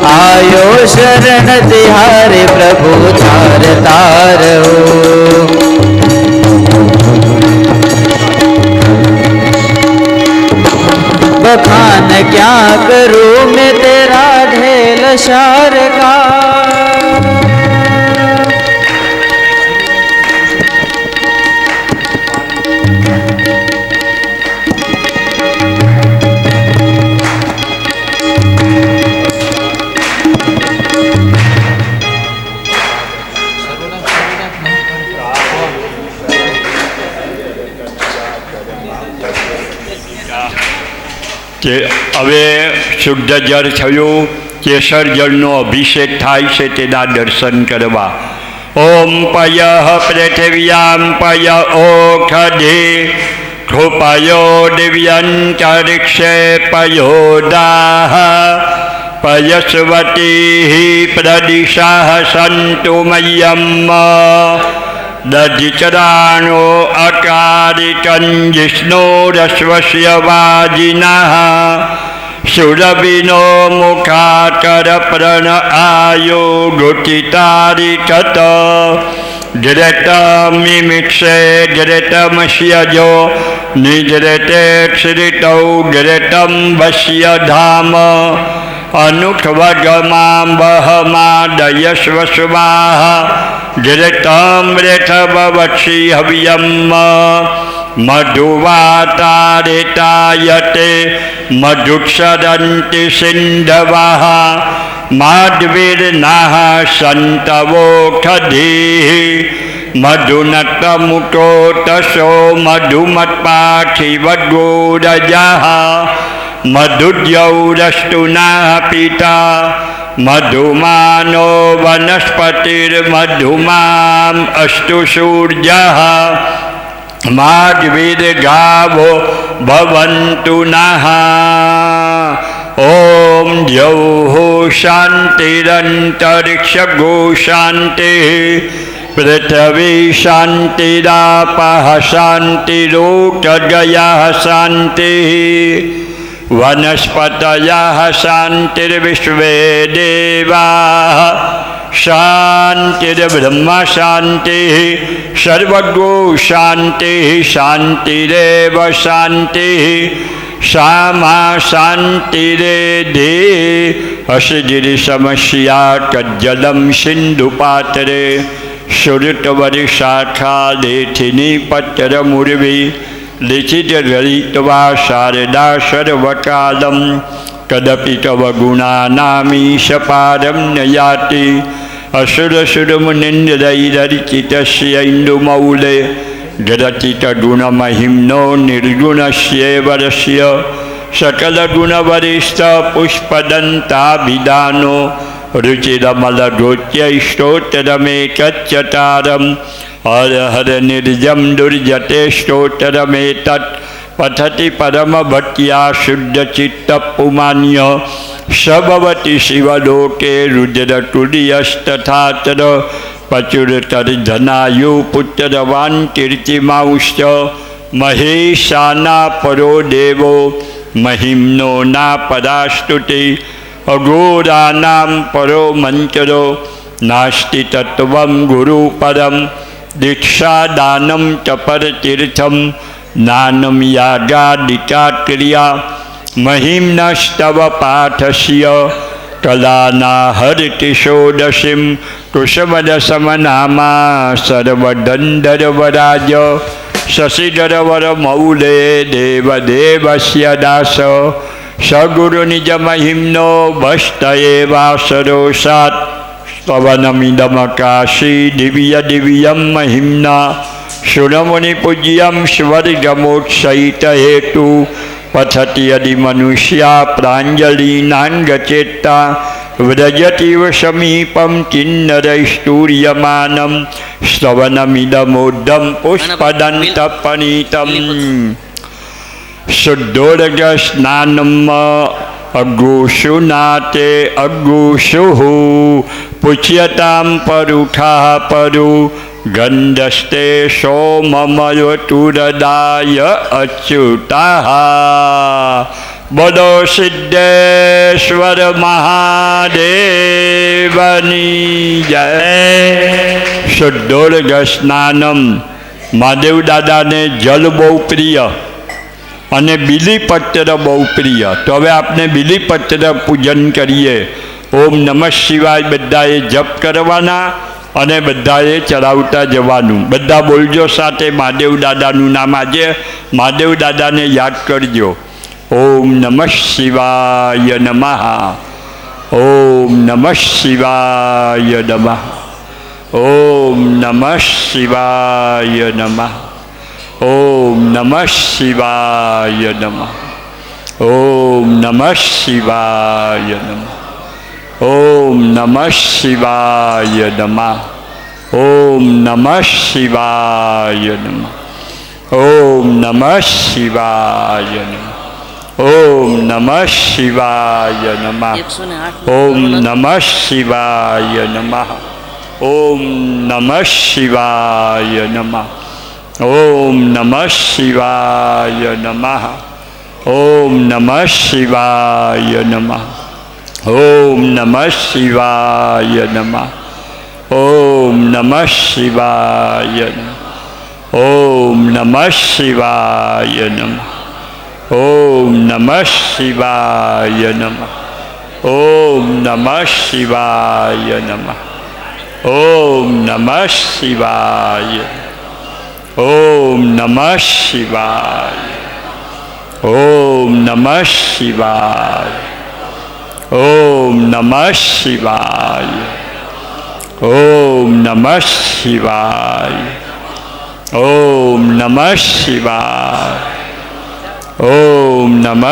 आयो शरण तिहारी प्रभु तार तार हो। बखान क्या करूँ मैं तेरा ढेल शार का, કે હવે શુદ્ધ જળ થયું, કેસર જળનો અભિષેક થાય છે તેના દર્શન કરવા. ઓમ પય પૃથિવ્યામ પય ઓખધે ખોપયો દિવ્યંતરિક્ષે પયોદાહ પયસ્વતી પ્રદિશા સંતુ મય્યમ દધિચરાણો અકારિકં જિષ્ણુરશ્વસ્ય વાજિનઃ સુરભિનો મુખાકર પ્રણ આયો ગુટિતારિકત ઘૃતમિમિક્ષે ઘૃતમસ્યજો નિજૃતે ક્ષિરિતૌ ઘૃતમ વસ્ય ધામ अनुखवगमाम्बहमादयस्वस्वाः घृतमृतवक्षि हव्यम मधुवातारितायते मधुक्षरन्ति सिन्धवः माध्वीर्नाः सन्तवोखधीः मधुनतमुटोतसो मधुमत्पाठिवद्गोरजः मधुद्यौरस्तुनः पिता मधुमानो वनस्पतिर्मधुमाम् अस्तु सूर्यः माध्वीर्गावो भवन्तु नः। ॐ द्यौः शान्तिरन्तरिक्षगो शान्तिः पृथ्वी शान्तिरापः शान्तिरोषधयः शान्तिः वनस्पतयः शान्तिर्विश्वे देवाः शान्तिर्ब्रह्म शान्तिः सर्वगो शान्तिः शान्तिरेव शान्तिः श्यामा शान्तिरेधे हसिगिरिसमस्या कज्जलं सिन्धुपात्रे सुरतवरिशाखालेथिनी पत्रमुर्वी लिखितललित्वा शारदा सर्वकालं कदपि तव गुणानामीशपारं न याति असुरसुरमुनिन्द्रैरर्चितस्य इन्दुमौले ग्रथितगुणमहिम्नो निर्गुणस्येवरस्य सकलगुणवरिष्ठपुष्पदन्ताभिधानो रुचिरमलगोच्यैष्टोत्तरमेकच्चतारम् हर हर निर्जम दुर्जते स्तोत्रमेतत् पठति परमभक्त्या शुद्धचित्तपुमान्य सबवति शिवलोके रुद्रतुर्यस्तथातर पचुरतर्धनायु पुत्रवान् कीर्तिमांश्च महेशाना परो देवो महिम्नो ना परास्तुति अघोरानां परो मंत्रो नास्ति तत्त्वं गुरुपरम् दीक्षा दानम चपरतीर्थम नानम यागादिका क्रिया महिम्नस्तव पाठस्य कलाना हरति षोडशीं कुसुमदशमनामा सर्वदण्डरवराज शशिधरवरमौले देवदेवस्य दास सगुरुनिजमहिम्नो भस्तयेवासरोषात् स्तवनमिदमकाशी दिव्य दिव्यं महिम्ना સુનમુનિ પૂજ્યમ સ્વર્ગમોક્ષહિત હેતુ પથતિ યદિ મનુષ્યા પ્રાંજલિનાંગચેત્તા વ્રજતીવ સમીપમ કિન્નરૈસ્તુર્યમાનમ શ્રવણમિદમોઢમ પુષ્પદંતપનીતમ શુદ્ધોર્ગ સ્નાનમ અગુષુ નાતે અગુષુઃ પુચ્યતામ પરુઠા પરુ ગંધસ્તે સોમમયુતુરદાય અચ્યુતા બોલો સિદ્ધેશ્વર મહાદેવની જય. શુદ્ધોર્ગ સ્નાનમ મહાદેવ દાદાને જલ બહુ પ્રિય અને બીલીપત્ર બહુ પ્રિય. તો હવે આપણે બીલીપત્ર પૂજન કરીએ. ઓમ નમઃ શિવાય બધાએ જપ કરવાના અને બધાએ ચડાવતા જવાનું. બધા બોલજો સાથે મહાદેવ દાદાનું નામ. આજે મહાદેવ દાદાને યાદ કરજો. ઓમ નમઃ શિવાય નમઃ. ઓમ નમઃ શિવાય નમઃ. ઓમ નમઃ શિવાય નમઃ. ઓમ નમઃ શિવાય નમઃ. ઓમ નમઃ શિવાય નમઃ. ઓમ નમઃ શિવાય નમઃ. ઓમ નમઃ શિવાય નમઃ. ઓમ નમઃ શિવાય નમઃ. ઓમ નમઃ શિવાય નમઃ. ઓમ નમઃ શિવાય નમઃ. ઓમ નમઃ શિવાય નમઃ. ઓમ નમઃ શિવાય નમઃ. ઓમ નમઃ શિવાય નમઃ. ઓમ નમઃ શિવાય નમઃ. ઓમ નમઃ શિવાય નમઃ. ઓમ નમઃ શિવાય નમઃ. ઓમ નમઃ શિવાય નમઃ. ઓમ નમઃ શિવાય નમઃ. ઓમ નમઃ શિવાય. ઓમ નમઃ શિવાય. ઓમ નમઃ શિવાય. ઓમ નમઃ શિવાય. ઓમ નમઃ શિવાય. ઓમ નમઃ શિવાય. ઓમ નમઃ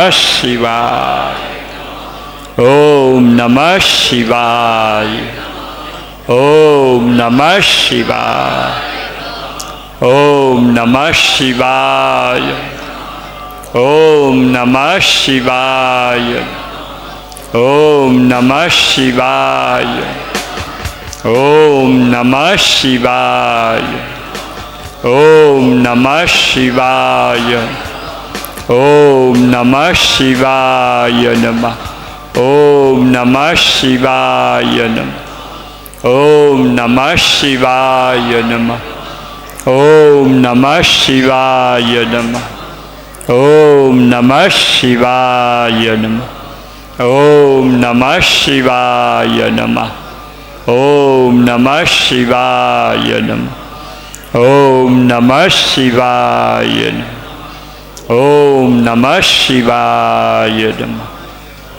શિવાય. ઓમ નમઃ શિવાય. ઓમ નમઃ શિવાય. ઓમ નમઃ શિવાય. ઓમ નમઃ શિવાય. ઓમ નમઃ શિવાય. ઓમ નમઃ શિવાય. ઓમ નમઃ શિવાય. ઓમ નમઃ શિવાય નમઃ. ઓમ નમઃ શિવાય નમઃ. ઓમ નમઃ શિવાય નમઃ. ઓમ નમઃ શિવાય નમઃ. ઓમ નમઃ શિવાય નમઃ. ઓમ નમઃ શિવાય નમઃ. ઓમ નમઃ શિવાય નમઃ. ઓમ નમઃ શિવાય નમઃ. ઓમ નમઃ શિવાય નમઃ.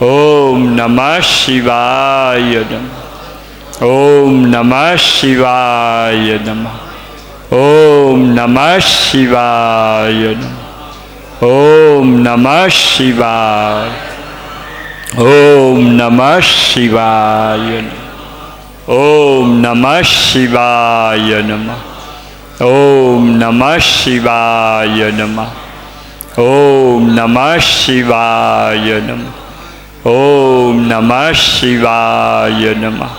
ઓમ નમઃ શિવાય નમઃ. ઓમ નમઃ શિવાય નમઃ. ઓમ નમઃ શિવાય નમઃ. ઓમ નમઃ શિવાય. ઓમ નમઃ શિવાય નમઃ. ઓમ નમઃ શિવાય નમઃ. ઓમ નમઃ શિવાય નમઃ. ઓમ નમઃ શિવાય નમઃ. ઓમ નમઃ શિવાય નમઃ.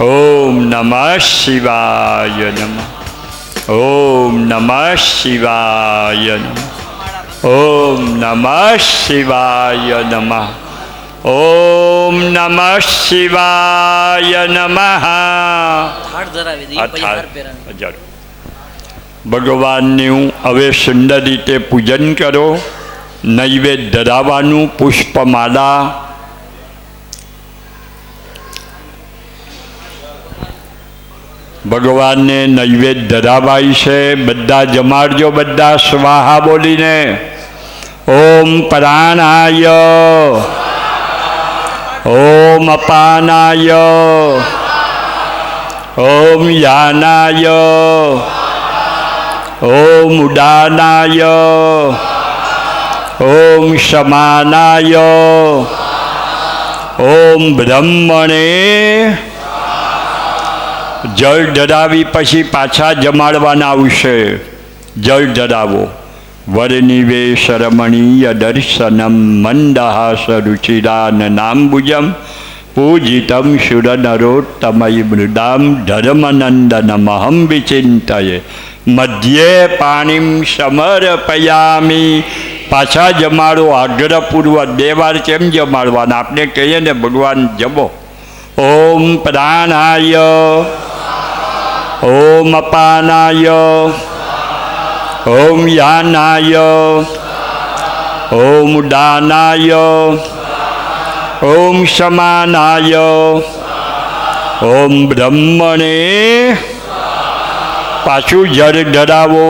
ઓમ નમઃ શિવાય નમઃ. ઓમ નમઃ શિવાય નમઃ. ઓમ નમઃ શિવાય નમઃ. ઓમ નમઃ શિવાય નમઃ. થાળ ધરાવી દઈએ પછી હાર પહેરાવી. ભગવાનનું હવે સુંદર રીતે પૂજન કરો. નૈવેદ્ય ધરાવવાનું પુષ્પમાળા. ભગવાનને નૈવેદ્ય ધરાવાય છે. બધા જમાડજો. બધા સ્વાહા બોલીને. ઓમ પ્રાણાય. ઓમ અપાનાય. ઓમ યાનાય. ઓમ ઉડાનાય, ઓમ સમાનાય, ઓમ બ્રહ્મણે. જળ ધરાવી પછી પાછા જમાડવાના આવશે. જળ ધરાવો. વરનિવેશ રમણીય દર્શનમ મંદહાસ રુચિરાન નામ્બુજમ પૂજિતમ શુરનરોત્તમય મૃદામ ધર્મનંદનમહં વિચિંતયે મધ્યે પાણીમ સમર્પયામી. પાછા જમાડો આગ્રહપૂર્વક. 2 વાર કેમ જમાડવાના? આપણે કહીએ ને ભગવાન જમો. ઓમ પ્રાણાય, ઓમ અપાનાય, ઓમ યાનાય, ઓમ દાનાય, ઓમ સમાનાય, ઓમ બ્રહ્મણે. પાછું જળ ધરાવો.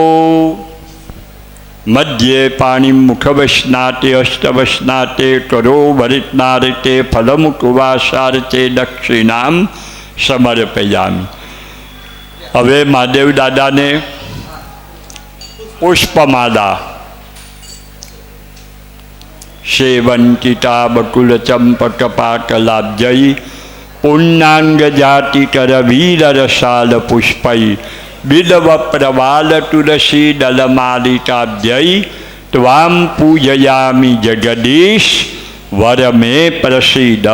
મધ્યે પાણી મુખવસ્નાતે અષ્ટવસ્નાતે કરો ભરિતનારતે ફલમુકવાસારતે દક્ષિણામ સમર્પયામી. હવે મહાદેવ દાદાને પુષ્પમાલા સેવંતિતા બકુલ ચંપક પાકલાબ્જયી પુન્નાંગ જાતિ કર વીર રસાલ પુષ્પૈ બિલવ પ્રવાલ તુલસી દલમાલિકાબ્જયી ત્વામ પૂજયામિ જગદીશ વર મે પ્રસિદ્ધ.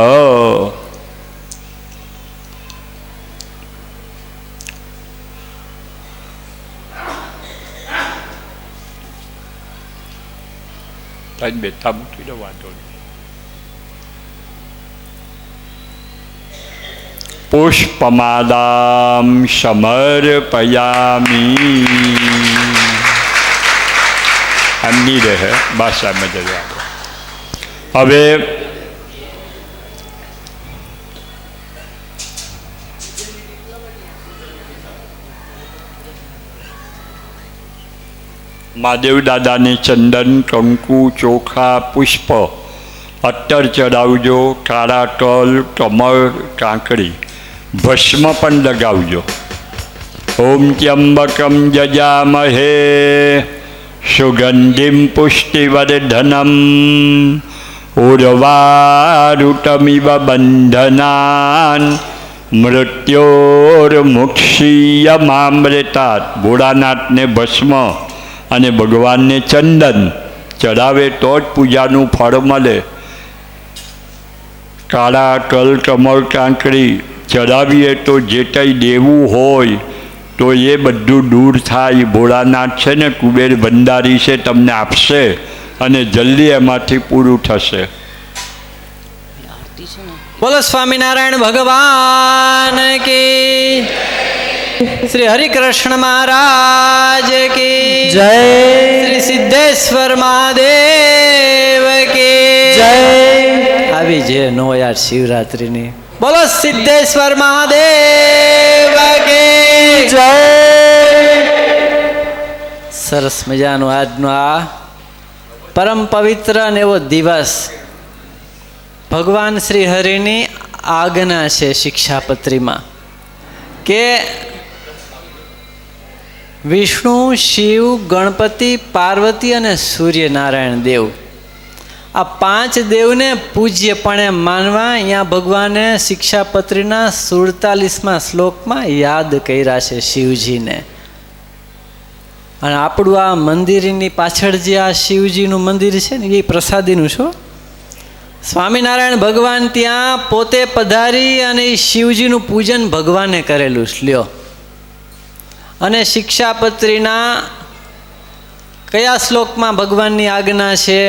બેઠા મૂકી દો, વાંધો નહીં. પુષ્પમાલામ સમર્પયામી. આમની રહે ભાષામાં જવા. હવે મહાદેવ દાદાને ચંદન, કંકુ, ચોખા, પુષ્પ, અત્તર ચડાવજો. કાળા તલ, કમળ, કાંકરી, ભસ્મ પણ લગાવજો. ઓમ ત્યંબકમ જજામહે સુગંધિમ પુષ્ટિવર્ધનમ ઉર્વારુકમિવ બંધનાન મૃત્યોર્મુક્ષીયમામૃતાત. ભોળાનાથને ભસ્મ અને ભગવાનને ચંદન ચડાવે તો જ પૂજાનું ફળ મળે. કાળા તલ, કમળ, કાંકરી ચડાવીએ તો જે કંઈ દેવું હોય તો એ બધું દૂર થાય. ભોળાનાથ છે ને કુબેર ભંડારી છે, તમને આપશે અને જલ્દી એમાંથી પૂરું થશે. બોલો સ્વામિનારાયણ ભગવાન કી, શ્રી હરિકૃષ્ણ મહારાજ કી જય, શ્રી સિદ્ધેશ્વર મહાદેવ કી જય. આવી જે નો યાર શિવરાત્રિની. બોલો સિદ્ધેશ્વર મહાદેવ કી જય. સરસ મજાનો આજનો આ પરમ પવિત્ર અને એવો દિવસ. ભગવાન શ્રી હરિની આજ્ઞા છે શિક્ષાપત્રીમાં કે વિષ્ણુ, શિવ, ગણપતિ, પાર્વતી અને સૂર્યનારાયણ દેવ, આ 5 દેવને પૂજ્યપણે માનવા અહીંયા ભગવાને શિક્ષાપત્રીના 47મા શ્લોકમાં યાદ કર્યા છે શિવજીને. અને આપણું આ મંદિરની પાછળ જે આ શિવજીનું મંદિર છે ને એ પ્રસાદીનું છો. સ્વામિનારાયણ ભગવાન ત્યાં પોતે પધારી અને એ શિવજીનું પૂજન ભગવાને કરેલું લ્યો. અને શિક્ષાપત્રીના કયા શ્લોકમાં ભગવાનની આજ્ઞા છે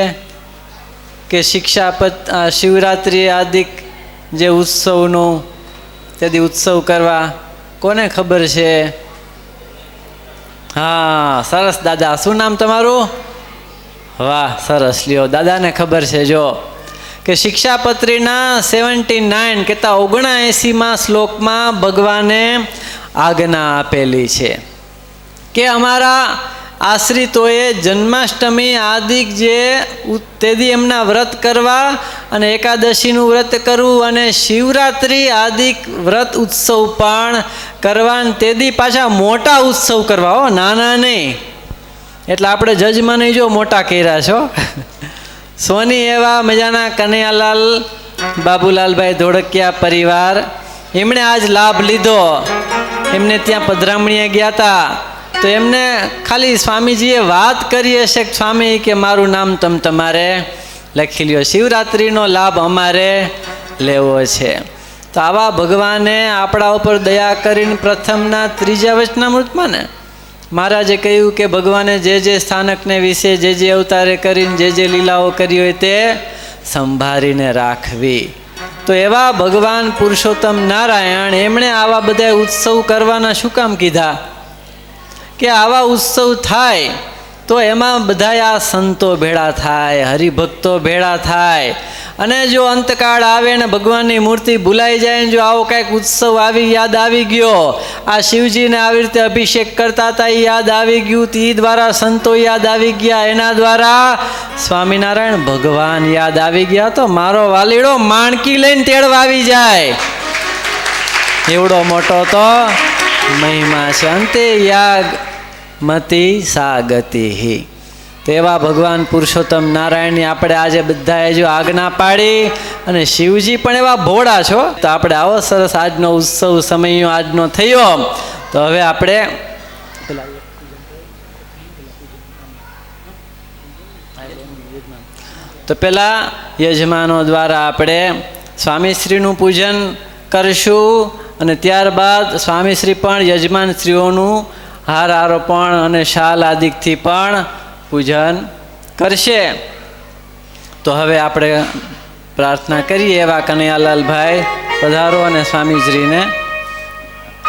કે શિવરાત્રિ આદિક જે ઉત્સવનું તેથી ઉત્સવ કરવા કોને ખબર છે? હા, સરસ દાદા. શું નામ તમારું? વાહ, સરસ લ્યો, દાદાને ખબર છે. જો કે શિક્ષાપત્રીના 79 કહેતા 79માં શ્લોકમાં ભગવાને આજ્ઞા આપેલી છે કે અમારા આશ્રિતોએ જન્માષ્ટમી આદિક જે તેથી એમના વ્રત કરવા અને એકાદશીનું વ્રત કરવું અને શિવરાત્રિ આદિક વ્રત ઉત્સવ પણ કરવા, તેથી પાછા મોટા ઉત્સવ કરવા, હો, નાના નહીં. એટલે આપણે જજમાં નહીં જો મોટા કર્યા છો. સોની એવા મજાના કનૈયાલાલ બાબુલાલભાઈ ધોળકિયા પરિવાર, એમણે આજ લાભ લીધો. એમને ત્યાં પધરામણીએ ગયા હતા તો એમને ખાલી સ્વામીજીએ વાત કરી હશે કે સ્વામી કે મારું નામ તમારે લખી લ્યો, શિવરાત્રિનો લાભ અમારે લેવો છે. તો આવા ભગવાને આપણા ઉપર દયા કરીને પ્રથમના 3જા વચનામૃતમાં ને મહારાજે કહ્યું કે ભગવાને જે સ્થાનકને વિશે જે અવતારે કરીને જે લીલાઓ કરી હોય તે સંભાળીને રાખવી. તો એવા ભગવાન પુરુષોત્તમ નારાયણ એમણે આવા બધા ઉત્સવ કરવાના શું કામ કીધા? કે આવા ઉત્સવ થાય તો એમાં બધા આ સંતો ભેળા થાય, હરિભક્તો ભેળા થાય. અને જો અંતકાળ આવે ને ભગવાનની મૂર્તિ ભૂલાઈ જાય ને જો આવો કાંઈક ઉત્સવ યાદ આવી ગયો, આ શિવજીને આવી રીતે અભિષેક કરતા હતા એ યાદ આવી ગયું, તે દ્વારા સંતો યાદ આવી ગયા, એના દ્વારા સ્વામિનારાયણ ભગવાન યાદ આવી ગયા, તો મારો વાલીડો માણકી લઈને તેડવા આવી જાય. એવડો મોટો તો મહિમા છે. અંતે યાગ મતિ સા ગતિ. તેવા ભગવાન પુરુષોત્તમ નારાયણની આપણે આજે બધાએ જો આજ્ઞા પાડી, અને શિવજી પણ એવા ભોળા છો. તો આપણે આવો સરસ આજનો ઉત્સવ સમય આજનો થયો. તો હવે આપણે તો પેલા યજમાનો દ્વારા આપણે સ્વામીશ્રીનું પૂજન કરશું, અને ત્યારબાદ સ્વામીશ્રી પણ યજમાનશ્રીઓનું હાર આરોપણ અને શાલ આદિકથી પણ પૂજન કરશે. તો હવે આપણે પ્રાર્થના કરીએ એવા કનૈયાલાલભાઈ પધારો અને સ્વામીશ્રીને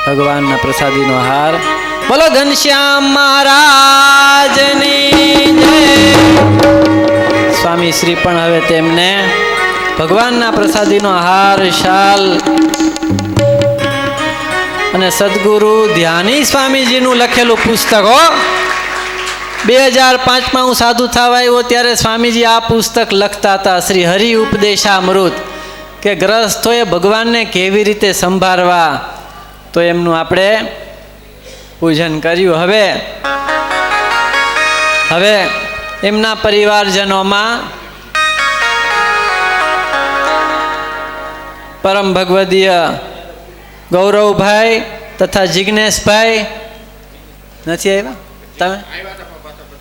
ભગવાનના પ્રસાદીનો હાર. બોલો ઘનશ્યામ મહારાજની જય. સ્વામીશ્રી પણ હવે તેમને ભગવાનના પ્રસાદીનો હાર, શાલ અને સદગુરુ ધ્યાની સ્વામીજીનું લખેલું પુસ્તકો 2005માં હું સાધુ થવા આવ્યો ત્યારે સ્વામીજી આ પુસ્તક લખતા હતા, શ્રી હરિ ઉપદેશામૃત, કે ગ્રસ્થોએ ભગવાનને કેવી રીતે સંભાળવા. તો એમનું આપણે પૂજન કર્યું. હવે એમના પરિવારજનોમાં પરમ ભગવદીય ગૌરવભાઈ તથા જિજ્ઞેશભાઈ નથી આવ્યા? તમે?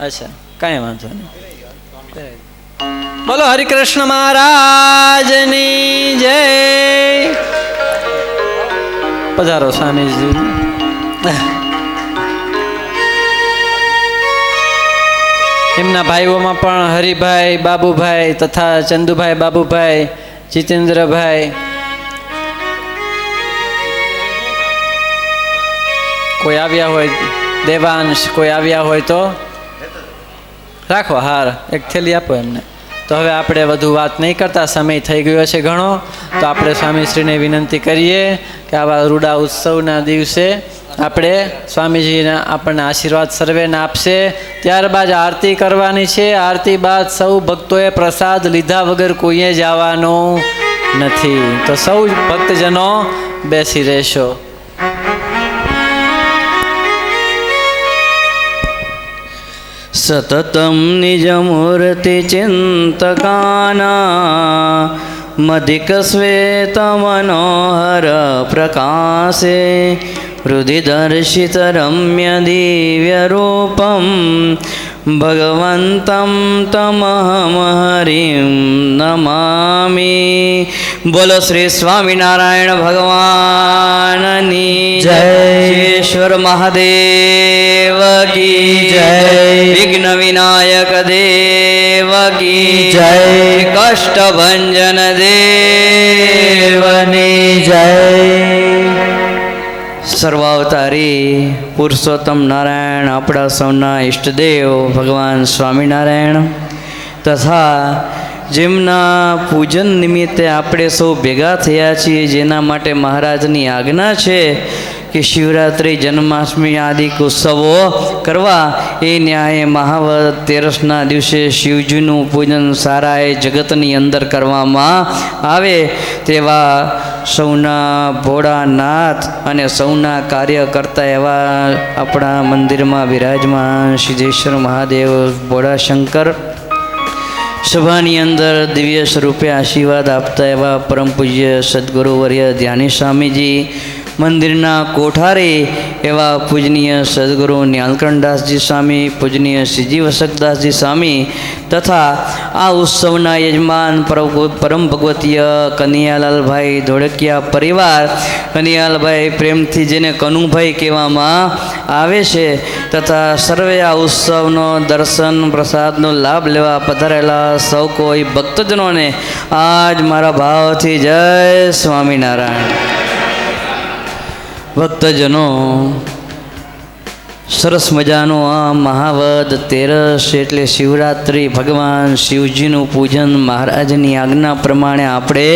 અચ્છા, કાંઈ વાંધો નહીં. બોલો હરિકૃષ્ણ મહારાજની જય. પધારો સ્વામીજી. એમના ભાઈઓમાં પણ હરિભાઈ, બાબુભાઈ તથા ચંદુભાઈ, બાબુભાઈ, જીતેન્દ્રભાઈ, કોઈ આવ્યા હોય, દેવાંશ કોઈ આવ્યા હોય તો રાખો હાર, એક થેલી આપો એમને. તો હવે આપણે વધુ વાત નહીં કરતા, સમય થઈ ગયો છે ઘણો. તો આપણે સ્વામીશ્રીને વિનંતી કરીએ કે આવા રૂડા ઉત્સવના દિવસે આપણે સ્વામીજીના આપણને આશીર્વાદ સર્વેને આપશે. ત્યારબાદ આરતી કરવાની છે. આરતી બાદ સૌ ભક્તોએ પ્રસાદ લીધા વગર કોઈએ જવાનું નથી. તો સૌ ભક્તજનો બેસી રહેશો. સતતમ નિજમૂર્તિ ચિંતકાના મધિક શ્વેત મનોહર પ્રકાશે હૃદય દર્શિત રમ્ય દિવ્ય રૂપમ ભગવંતમ તમહમ હરિમ નમામિ. બોલો શ્રી સ્વામિનારાયણ ભગવાનની જય. ઈશ્વર મહાદેવ કી જય. વિઘ્ન વિનાયક દેવ કી જય. કષ્ટભંજન દેવની જય. સર્વાવતારી પુરુષોત્તમ નારાયણ આપણા સૌના ઈષ્ટદેવ ભગવાન સ્વામિનારાયણ તથા જેમના પૂજન નિમિત્તે આપણે સૌ ભેગા થયા છીએ, જેના માટે મહારાજની આજ્ઞા છે કે શિવરાત્રિ, જન્માષ્ટમી આદિ ઉત્સવો કરવા, એ ન્યાયે મહાવદ તેરસના દિવસે શિવજીનું પૂજન સારા એ જગતની અંદર કરવામાં આવે. તેવા સૌના ભોળાનાથ અને સૌના કાર્ય કરતા એવા આપણા મંદિરમાં બિરાજમાન સિદ્ધેશ્વર મહાદેવ ભોળાશંકર, સભાની અંદર દિવ્ય સ્વરૂપે આશીર્વાદ આપતા એવા પરમ પૂજ્ય સદગુરુવર્ય ધ્યાની સ્વામીજી, મંદિરના કોઠારી એવા પૂજનીય સદગુરુ ન્યાલકંઠદાસજી સ્વામી, પૂજનીય શ્રીજી વસકદાસજી સ્વામી, તથા આ ઉત્સવના યજમાન પરમ ભગવતીય કનૈયાલાલભાઈ ધોળકિયા પરિવાર, કનૈયાલાલભાઈ પ્રેમથી જેને કનુભાઈ કહેવામાં આવે છે, તથા સર્વે આ ઉત્સવનો દર્શન પ્રસાદનો લાભ લેવા પધારેલા સૌ કોઈ ભક્તજનોને આજ મારા ભાવથી જય સ્વામિનારાયણ. ભક્તજનો, સરસ મજાનો આ મહાવદ તેરસ એટલે શિવરાત્રિ, ભગવાન શિવજીનું પૂજન મહારાજની આજ્ઞા પ્રમાણે આપણે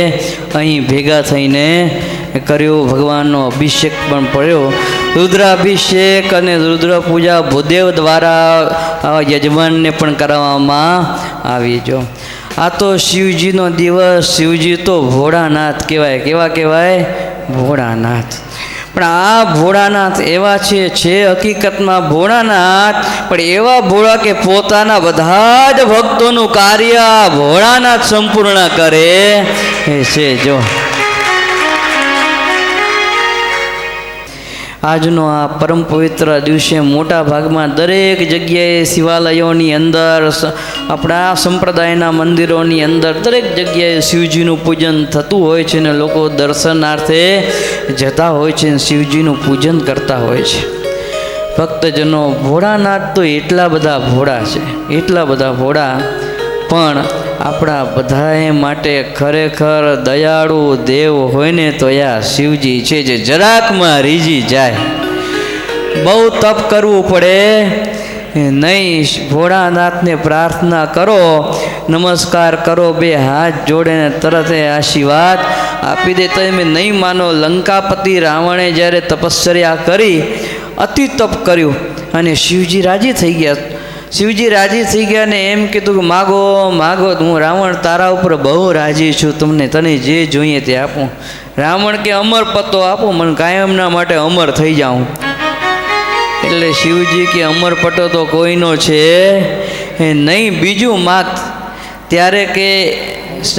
અહીં ભેગા થઈને કર્યો. ભગવાનનો અભિષેક પણ પડ્યો, રુદ્રાભિષેક અને રુદ્ર પૂજા ભૂદેવ દ્વારા યજમાનને પણ કરાવવામાં આવી. જો આ તો શિવજીનો દિવસ, શિવજી તો ભોળાનાથ કહેવાય. કેવા કહેવાય? ભોળાનાથ. પણ આ ભોળાનાથ એવા છે હકીકતમાં ભોળાનાથ, પણ એવા ભોળા કે પોતાના બધા જ ભક્તોનું કાર્ય ભોળાનાથ સંપૂર્ણ કરે છે. જો આજનો આ પરમ પવિત્ર દિવસે મોટા ભાગમાં દરેક જગ્યાએ શિવાલયોની અંદર, આપણા સંપ્રદાયના મંદિરોની અંદર દરેક જગ્યાએ શિવજીનું પૂજન થતું હોય છે ને લોકો દર્શનાર્થે જતા હોય છે ને શિવજીનું પૂજન કરતા હોય છે. ભક્તજનો, ભોળાનાથ તો એટલા બધા ભોળા છે, એટલા બધા ભોળા, પણ આપણા બધાએ માટે ખરેખર દયાળુ દેવ હોય ને તો આ શિવજી છે, જે જરાકમાં રીઝી જાય. બહુ તપ કરવું પડે નહીં. ભોળાનાથને પ્રાર્થના કરો, નમસ્કાર કરો, બે હાથ જોડેને તરત આશીર્વાદ આપી દે. તમે નહીં માનો, લંકાપતિ રાવણે જ્યારે તપશ્ચર્યા કરી, અતિ તપ કર્યું અને શિવજી રાજી થઈ ગયા. શિવજી રાજી થઈ ગયા ને એમ કીધું કે માગો માગો, હું રાવણ તારા ઉપર બહુ રાજી છું, તને જે જોઈએ તે આપું. રાવણ કે અમર પત્તો આપો, મને કાયમના માટે અમર થઈ જાઉં. એટલે શિવજી કે અમર પટ્ટો તો કોઈનો છે નહીં, બીજું માગ. ત્યારે કે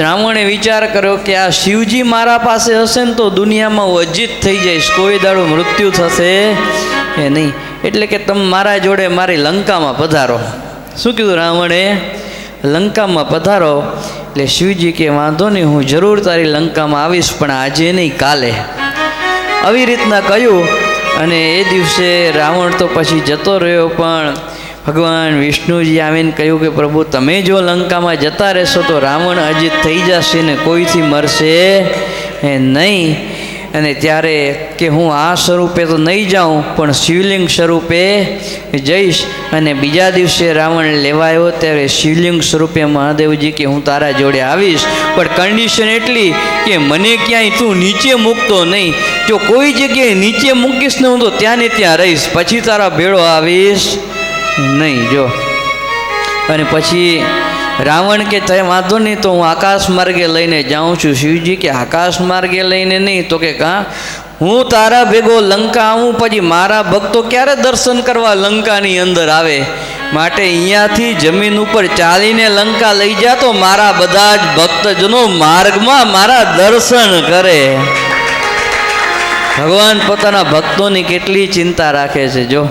રાવણે વિચાર કર્યો કે આ શિવજી મારા પાસે હશે ને તો દુનિયામાં વજીત થઈ જઈશ, કોઈ દાડો મૃત્યુ થશે એ નહીં. એટલે કે તમે મારા જોડે મારી લંકામાં પધારો. શું કીધું રાવણે? લંકામાં પધારો. એટલે શિવજી કે વાંધો નહીં, હું જરૂર તારી લંકામાં આવીશ, પણ આજે નહીં, કાલે. આવી રીતના કહ્યું અને એ દિવસે રાવણ તો પછી જતો રહ્યો. પણ ભગવાન વિષ્ણુજી આવીને કહ્યું કે પ્રભુ, તમે જો લંકામાં જતા રહેશો તો રાવણ અજીત થઈ જશે ને કોઈથી મરશે નહીં. અને ત્યારે કે હું આ સ્વરૂપે તો નહીં જાઉં, પણ શિવલિંગ સ્વરૂપે જઈશ. અને બીજા દિવસે રાવણ લેવા આવ્યો ત્યારે શિવલિંગ સ્વરૂપે મહાદેવજી કે હું તારા જોડે આવીશ, પણ કન્ડિશન એટલી કે મને ક્યાંય તું નીચે મૂકતો નહીં. જો કોઈ જગ્યાએ નીચે મૂકીશ ને હું તો ત્યાં ને ત્યાં રહીશ, પછી તારા ભેળો આવીશ નહીં. જો અને પછી રાવણ કે તે વાંધો નહીં, તો હું આકાશ માર્ગે લઈને જાઉં છું. શિવજી કે આકાશ માર્ગે લઈને નહીં, તો કે કાં હું તારા ભેગો લંકા આવું, પછી મારા ભક્તો ક્યારે દર્શન કરવા લંકાની અંદર આવે, માટે અહીંયાથી જમીન ઉપર ચાલીને લંકા લઈ જા, તો મારા બધા જ ભક્તજનો માર્ગમાં મારા દર્શન કરે. ભગવાન પોતાના ભક્તોની કેટલી ચિંતા રાખે છે. જો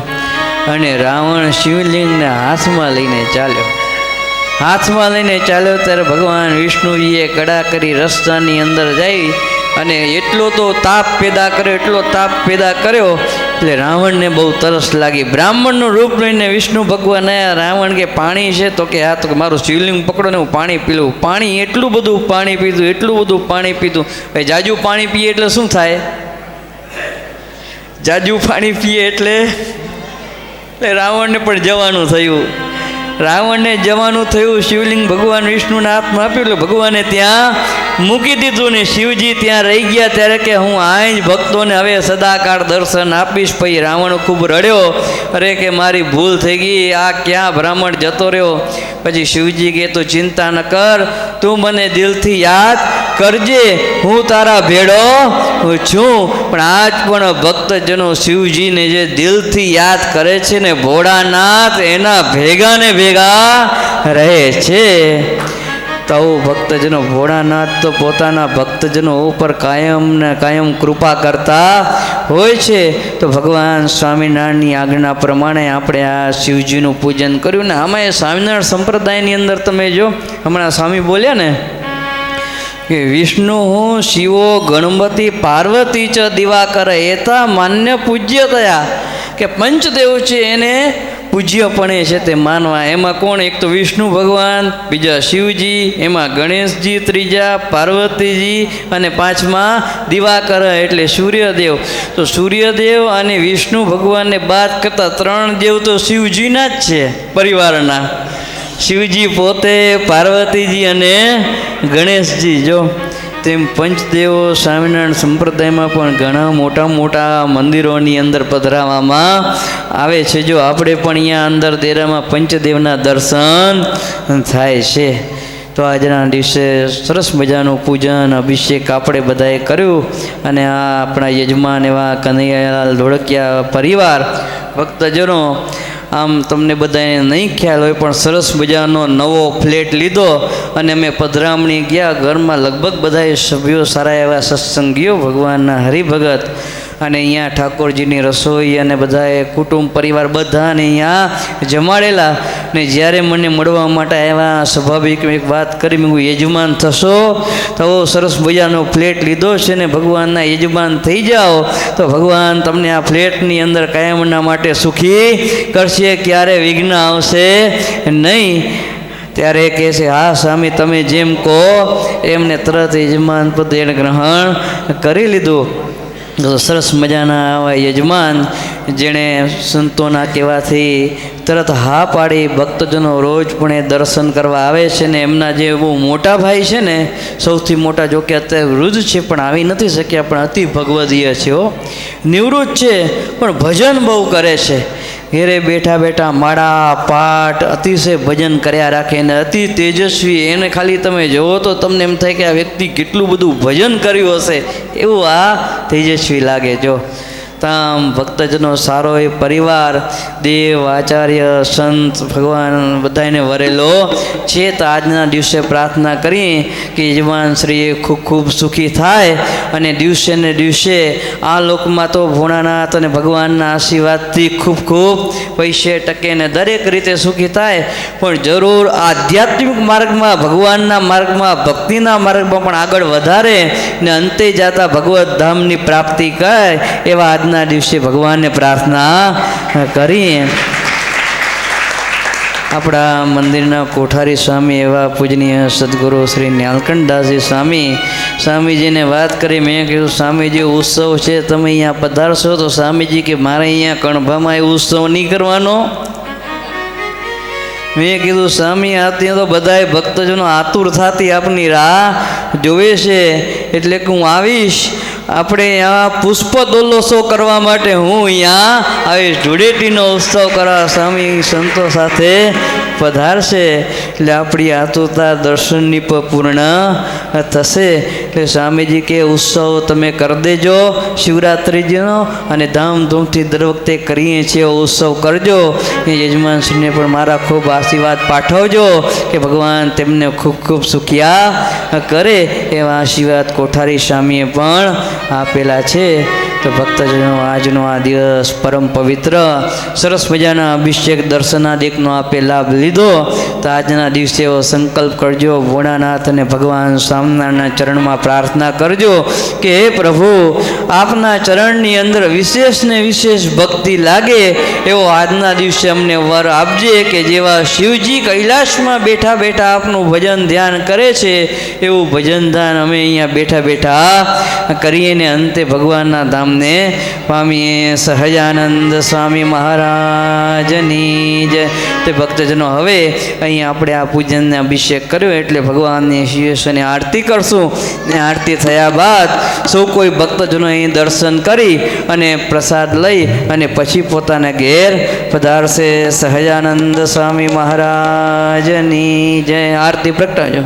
અને રાવણ શિવલિંગને હાથમાં લઈને ચાલ્યો. હાથમાં લઈને ચાલ્યો ત્યારે ભગવાન વિષ્ણુજીએ કડા કરી રસ્તાની અંદર જઈ અને એટલો તો તાપ પેદા કર્યો, એટલો તાપ પેદા કર્યો. એટલે રાવણને બહુ તરસ લાગી. બ્રાહ્મણનું રૂપ લઈને વિષ્ણુ ભગવાન આવ્યા. રાવણ કે પાણી છે? તો કે હા. તો મારું શિવલિંગ પકડો ને હું પાણી પી લઉં. પાણી એટલું બધું પાણી પીધું, એટલું બધું પાણી પીધું. ભાઈ જાજુ પાણી પીએ એટલે શું થાય? જાજુ પાણી પીએ એટલે રાવણને પણ જવાનું થયું. રાવણને જવાનું થયું, શિવલિંગ ભગવાન વિષ્ણુના હાથમાં આપ્યું એટલે ભગવાને ત્યાં મૂકી દીધું ને શિવજી ત્યાં રહી ગયા. ત્યારે કે હું આ જ ભક્તોને હવે સદાકાળ દર્શન આપીશ. પછી રાવણ ખૂબ રડ્યો, અરે કે મારી ભૂલ થઈ ગઈ, આ ક્યાં બ્રાહ્મણ જતો રહ્યો. પછી શિવજી કે તું ચિંતા ન કર, તું મને દિલથી યાદ કરજે, હું તારા ભેળો છું. પણ આજ પણ ભક્તજનો શિવજીને જે દિલથી યાદ કરે છે ને ભોળાનાથ એના ભેગા ને ભેગા રહે છે. તો ભક્તજનો ભોળાનાથ તો પોતાના ભક્તજનો ઉપર કાયમ ને કાયમ કૃપા કરતા હોય છે. તો ભગવાન સ્વામિનારાયણની આજ્ઞા પ્રમાણે આપણે આ શિવજીનું પૂજન કર્યું ને આમાં એ સ્વામિનારાયણ સંપ્રદાયની અંદર તમે જો હમણાં સ્વામી બોલ્યા ને કે વિષ્ણુ શિવો ગણપતિ પાર્વતી ચ દિવાકર એતા માન્ય પૂજ્ય થયા, કે પંચદેવ છે એને પૂજ્યપણે છે તે માનવા. એમાં કોણ? એક તો વિષ્ણુ ભગવાન, બીજા શિવજી, એમાં ગણેશજી, ત્રીજા પાર્વતીજી અને પાંચમા દિવાકર એટલે સૂર્યદેવ. તો સૂર્યદેવ અને વિષ્ણુ ભગવાનને બાદ કરતાં ત્રણ દેવ તો શિવજીના જ છે પરિવારના. શિવજી પોતે, પાર્વતીજી અને ગણેશજી. જો તેમ પંચદેવો સ્વામિનારાયણ સંપ્રદાયમાં પણ ઘણા મોટા મોટા મંદિરોની અંદર પધરાવવામાં આવે છે. જો આપણે પણ અહીંયા અંદર દેરામાં પંચદેવના દર્શન થાય છે. તો આજના દિવસે સરસ મજાનું પૂજન અભિષેક આપણે બધાએ કર્યું અને આ આપણા યજમાન એવા કનૈયાલાલ ધોળકિયા પરિવાર ભક્તજનો, આમ તમને બધાને નહીં ખ્યાલ હોય પણ સરસ મજાનો નવો ફ્લેટ લીધો અને અમે પધરામણી ગયા. ઘરમાં લગભગ બધાએ સભ્યો સારા એવા સત્સંગીઓ, ભગવાનના હરિભગત, અને અહીંયા ઠાકોરજીની રસોઈ અને બધાએ કુટુંબ પરિવાર બધાને અહીંયા જમાડેલા. ને જ્યારે મને મળવા માટે આવ્યા, સ્વાભાવિક એક વાત કરી, મેં યજમાન થશો તો સરસ મજાનો ફ્લેટ લીધો છે ને ભગવાનના યજમાન થઈ જાઓ તો ભગવાન તમને આ ફ્લેટની અંદર કાયમના માટે સુખી કરશે, ક્યારે વિઘ્ન આવશે નહીં. ત્યારે કહે છે હા સ્વામી તમે જેમ કહો. એમને તરત યજમાન પદ એને ગ્રહણ કરી લીધું. તો સરસ મજાના આવા યજમાન જેણે સંતોના કહેવાથી તરત હા પાડી ભક્તજનો રોજ પણ એ દર્શન કરવા આવે છે. ને એમના જે બહુ મોટા ભાઈ છે ને, સૌથી મોટા, જો કે અત્યારે વૃદ્ધ છે પણ આવી નથી શક્યા, પણ અતિ ભગવદીય છે. નિવૃત્ત છે પણ ભજન બહુ કરે છે. ઘેરે બેઠા બેઠા માળા પાઠ અતિશય ભજન કર્યા રાખે ને અતિ તેજસ્વી. એને ખાલી તમે જુઓ તો તમને એમ થાય કે આ વ્યક્તિ કેટલું બધું ભજન કર્યું હશે, એવું આ તેજસ્વી લાગે. જો તામ ભક્તજનો સારો એ પરિવાર, દેવ, આચાર્ય, સંત, ભગવાન બધાને વરેલો છે. તો આજના દિવસે પ્રાર્થના કરીએ કે યજમાન શ્રીએ ખૂબ ખૂબ સુખી થાય અને દિવસે ને દિવસે આ લોકમાં તો ભોળાનાથ અને ભગવાનના આશીર્વાદથી ખૂબ ખૂબ પૈસે ટકે ને દરેક રીતે સુખી થાય. પણ જરૂર આધ્યાત્મિક માર્ગમાં, ભગવાનના માર્ગમાં, ભક્તિના માર્ગમાં પણ આગળ વધારે ને અંતે જતા ભગવત ધામની પ્રાપ્તિ કરે એવા આજના દિવસે ભગવાનને પ્રાર્થના કરીએ. આપણા મંદિરના કોઠારી સ્વામી એવા પૂજનીય સદગુરુ શ્રી નીલકંઠદાસજી સ્વામીજીને વાત કરી. મેં કીધું સ્વામીજી ઉત્સવ છે, તમે અહીંયા પધારશો? તો સ્વામીજી કે મારે અહીંયા કણભામાં એ ઉત્સવ નહીં કરવાનો. મેં કીધું સ્વામી આ તો બધાએ ભક્તજનો આતુર થતી આપની રાહ જોવે છે, એટલે કે હું આવીશ. આપણે અહીંયા પુષ્પ દોલોત્સવ કરવા માટે હું અહીંયા આવીશ. ધૂળેટીનો ઉત્સવ કરવા સ્વામી સંતો સાથે પધારશે એટલે આપણી આતુરતા દર્શનની પણ પૂર્ણ થશે. એટલે સ્વામીજી કે ઉત્સવ તમે કરી દેજો શિવરાત્રિજીનો, અને ધામધૂમથી દર વખતે કરીએ છીએ ઉત્સવ કરજો. એ યજમાનશ્રીને પણ મારા ખૂબ આશીર્વાદ પાઠવજો કે ભગવાન તેમને ખૂબ ખૂબ સુખિયા કરે. એવા આશીર્વાદ કોઠારી સ્વામીએ પણ આપેલા છે. તો ભક્તજનો આજનો આ દિવસ પરમ પવિત્ર, સરસ મજાના અભિષેક દર્શનાદિકનો આપે લાભ લીધો. તો આજના દિવસે એવો સંકલ્પ કરજો, ભોળાનાથ અને ભગવાન સ્વામિનારાયણના ચરણમાં પ્રાર્થના કરજો કે હે પ્રભુ આપના ચરણની અંદર વિશેષ ને વિશેષ ભક્તિ લાગે એવો આજના દિવસે અમને વર આપજે, કે જેવા શિવજી કૈલાસમાં બેઠા બેઠા આપનું ભજન ધ્યાન કરે છે એવું ભજન ધ્યાન અમે અહીંયા બેઠા બેઠા કરીએ ને અંતે ભગવાનના ધામ ધામને પામીએ। સહજાનંદ સ્વામી મહારાજની જય। તે ભક્તજનો હવે અહીં આપણે આ પૂજનને અભિષેક કર્યો એટલે ભગવાનની શિષ્યની આરતી કરશું ને આરતી થયા બાદ સૌ કોઈ ભક્તજનો અહીં દર્શન કરી અને પ્રસાદ લઈ અને પછી પોતાના ઘેર પધારશે। સહજાનંદ સ્વામી મહારાજની જય। આરતી પ્રગટાજો।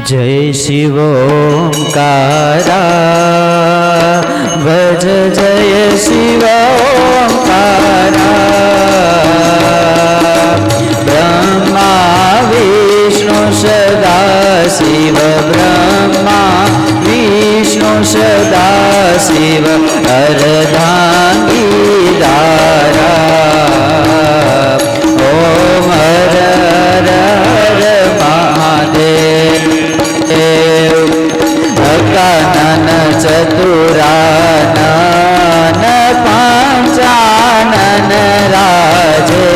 जय शिवोंकारा भज जय शिवोंकारा ब्रह्मा विष्णु सदा शिव ब्रह्मा विष्णु सदा शिव अर्धांगी दारा ओम हर हर हर महादेव अकानन चतुरानन पंचानन राजे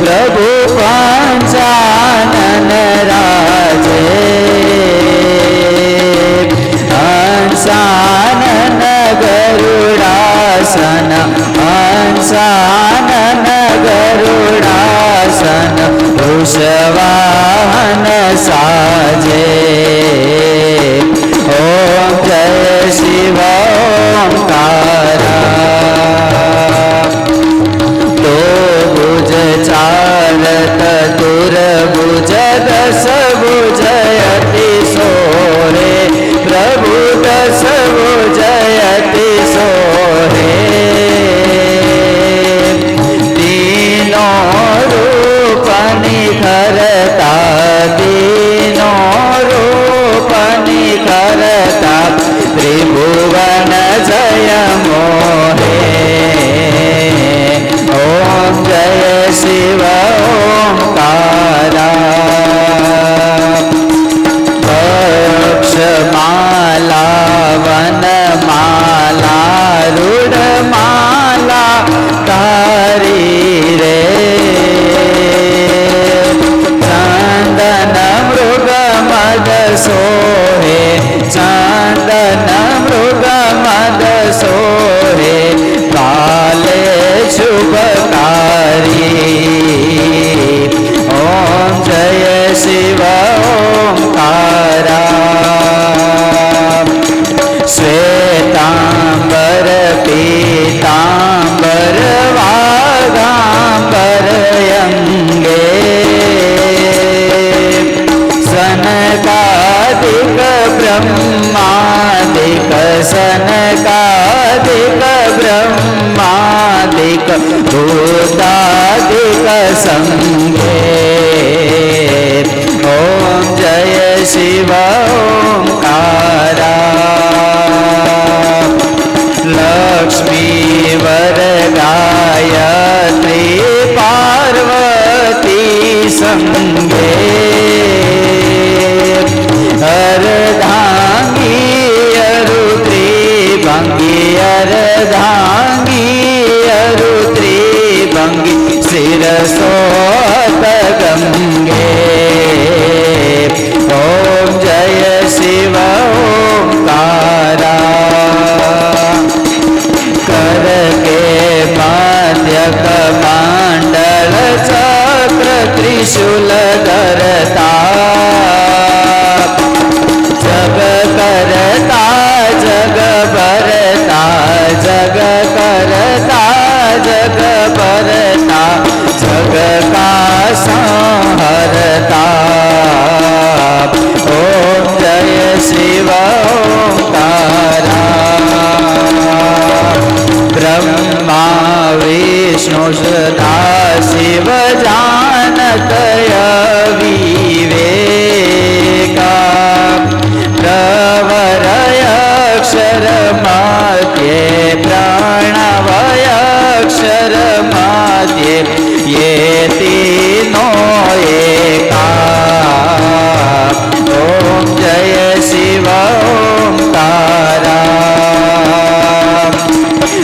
प्रभु पंचानन राजे हंसानन गरुडासन हंसानन गरुडासन वृषवाहन साजे ओम जय शिव ओंकारा तो भुज चारत दुर्भुज दस भुज अति सोरे प्रभु दस भुज अति सोरे तीनों रूप निखरता तीनों रूप निखरता त्रिभुवन जय मोहे ओम जय शिव ओंकारा अक्षमाला वनमाला रूढमाला तारी रे चंदन मृग मद सोहे चंदन मृग मद सोहे काले शुभकारी ओम जय शिव ओंकारा श्वेतांबर पीतांबर वागांबर अंगे सनकादिक ब्रह्मादिक सनकादिक ब्रह्मादिक भूतादिक संगे ओम जय शिव ओंकारा लक्ष्मी वर गायत्री पार्वती संगे अर्धांगी अरुद्री भंगी अर्धांगी अरुद्री भंगी शिरसोत गंगे ओम जय शिव ओंकारा कर के मध्य कमंडल चक्र त्रिशूल धरता जग भरता जग का संहरता। ओम जय शिव ओंकारा। ब्रह्मा विष्णु सदा शिव जानत विवेका। प्रवरय अक्षर मध्ये प्रणवय अक्षर मध्ये ये तीनों एका। ओम जय शिव ओंकारा।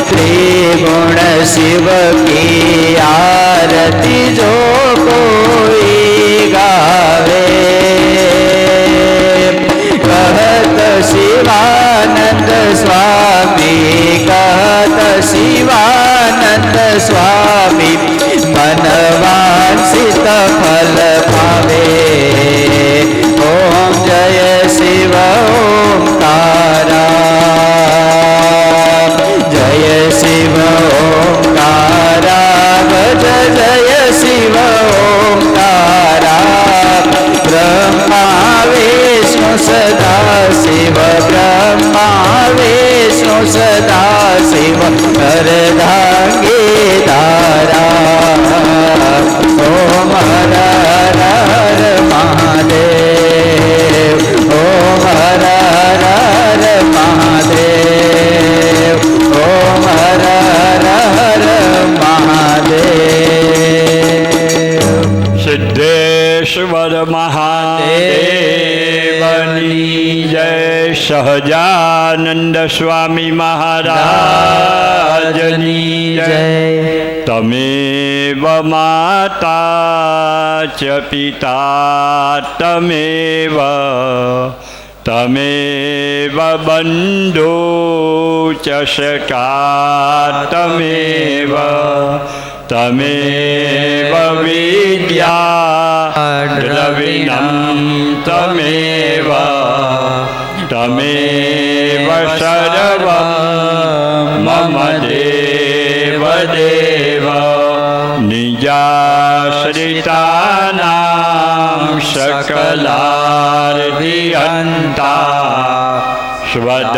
त्रिगुण शिव की आरती जो कोई गावे। कहत शिवानंद स्वामी कहत शिवानंद स्वामी मन वांछित फल पावे। ओम जय शिव ओंकारा। जय शिव ओंकारा भज जय शिव ओंकारा। ब्रह्मा विष्णु सदा शिव ब्रह्मा विष्णु सदा शिव अर्धांगी धारा। ओम हर हर हर महादेव। ओम हर हर हर महादेव। ओम हर हर हर महादेव। सिद्धेश्वर महादेवनी जय। सहजानंद स्वामी महाराजनी जय। तमेव माता च पिता तमेव तमेव बन्धु च सखा तमेव तमेव विद्या द्रविणं तमेव तमेव सर्वं मम देव देव। निजाश्रितानां सकलार्थिहन्ता स्वधर्मभक्ते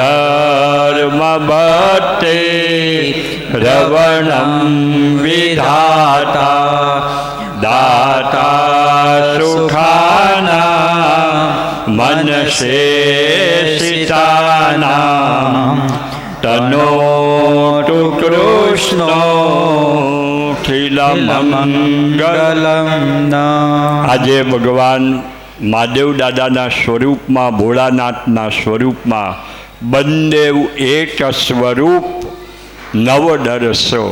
रवणं विधाता दाता सुखानां मनसेसितानां तनोतु कृष्णो खिलमंगलम। આજે ભગવાન મહાદેવ દાદાના સ્વરૂપમાં ભોળાનાથના સ્વરૂપમાં બંદેવ એક સ્વરૂપ નવ દર્શો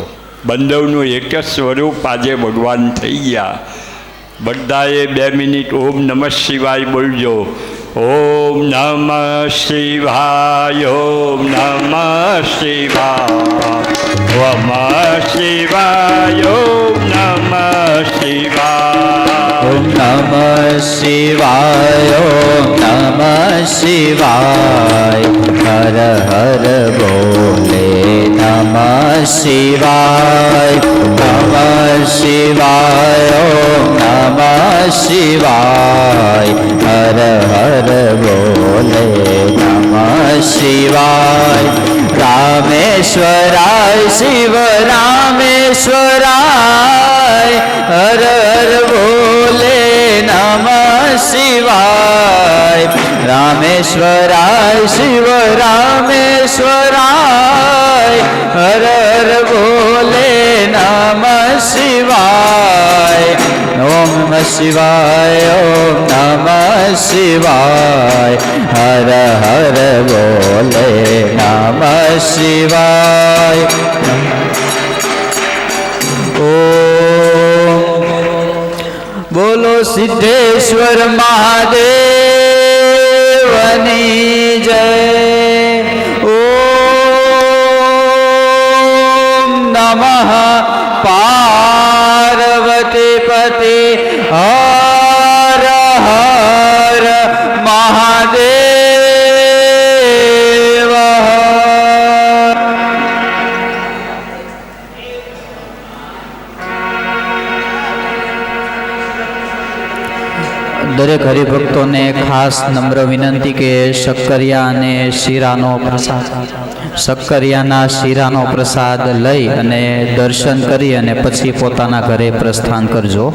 બંદેવનું એક જ સ્વરૂપ આજે ભગવાન થઈ ગયા. બધાએ 2 મિનિટ ઓમ નમઃ શિવાય બોલજો. ઓમ નમઃ શિવાય ઓમ નમઃ શિવાય ઓમ શિવાય ઓમ નમઃ શિવાય ઓમ નમઃ શિવાય ઓમ નમઃ શિવાય હર હર બોલે નમઃ શિવાય નમઃ શિવાય ઓમ નમઃ શિવાય હર હર બોલે નમઃ શિવાય. રામેશ્વરાય શિવ રામેશ્વરાય હર હર બોલે નમઃ શિવાય. રામેશ્વરાય શિવ રામેશ્વરાય હર હર બોલે નમઃ શિવાય. ઓમ નમઃ શિવાય ઓમ નમઃ શિવાય હર હર બોલે નમઃ શિવાય. ઓમ બોલો સિદ્ધેશ્વર મહાદેવની જય. ઓમ નમઃ પાર્વતી પતિ હર હર મહાદેવ. દરેક હરિભક્તોને ખાસ નમ્ર વિનંતી કે શક્કરિયા અને શીરાનો પ્રસાદ, શક્કરિયાના શીરાનો પ્રસાદ લઈ અને દર્શન કરી અને પછી પોતાના ઘરે પ્રસ્થાન કરજો.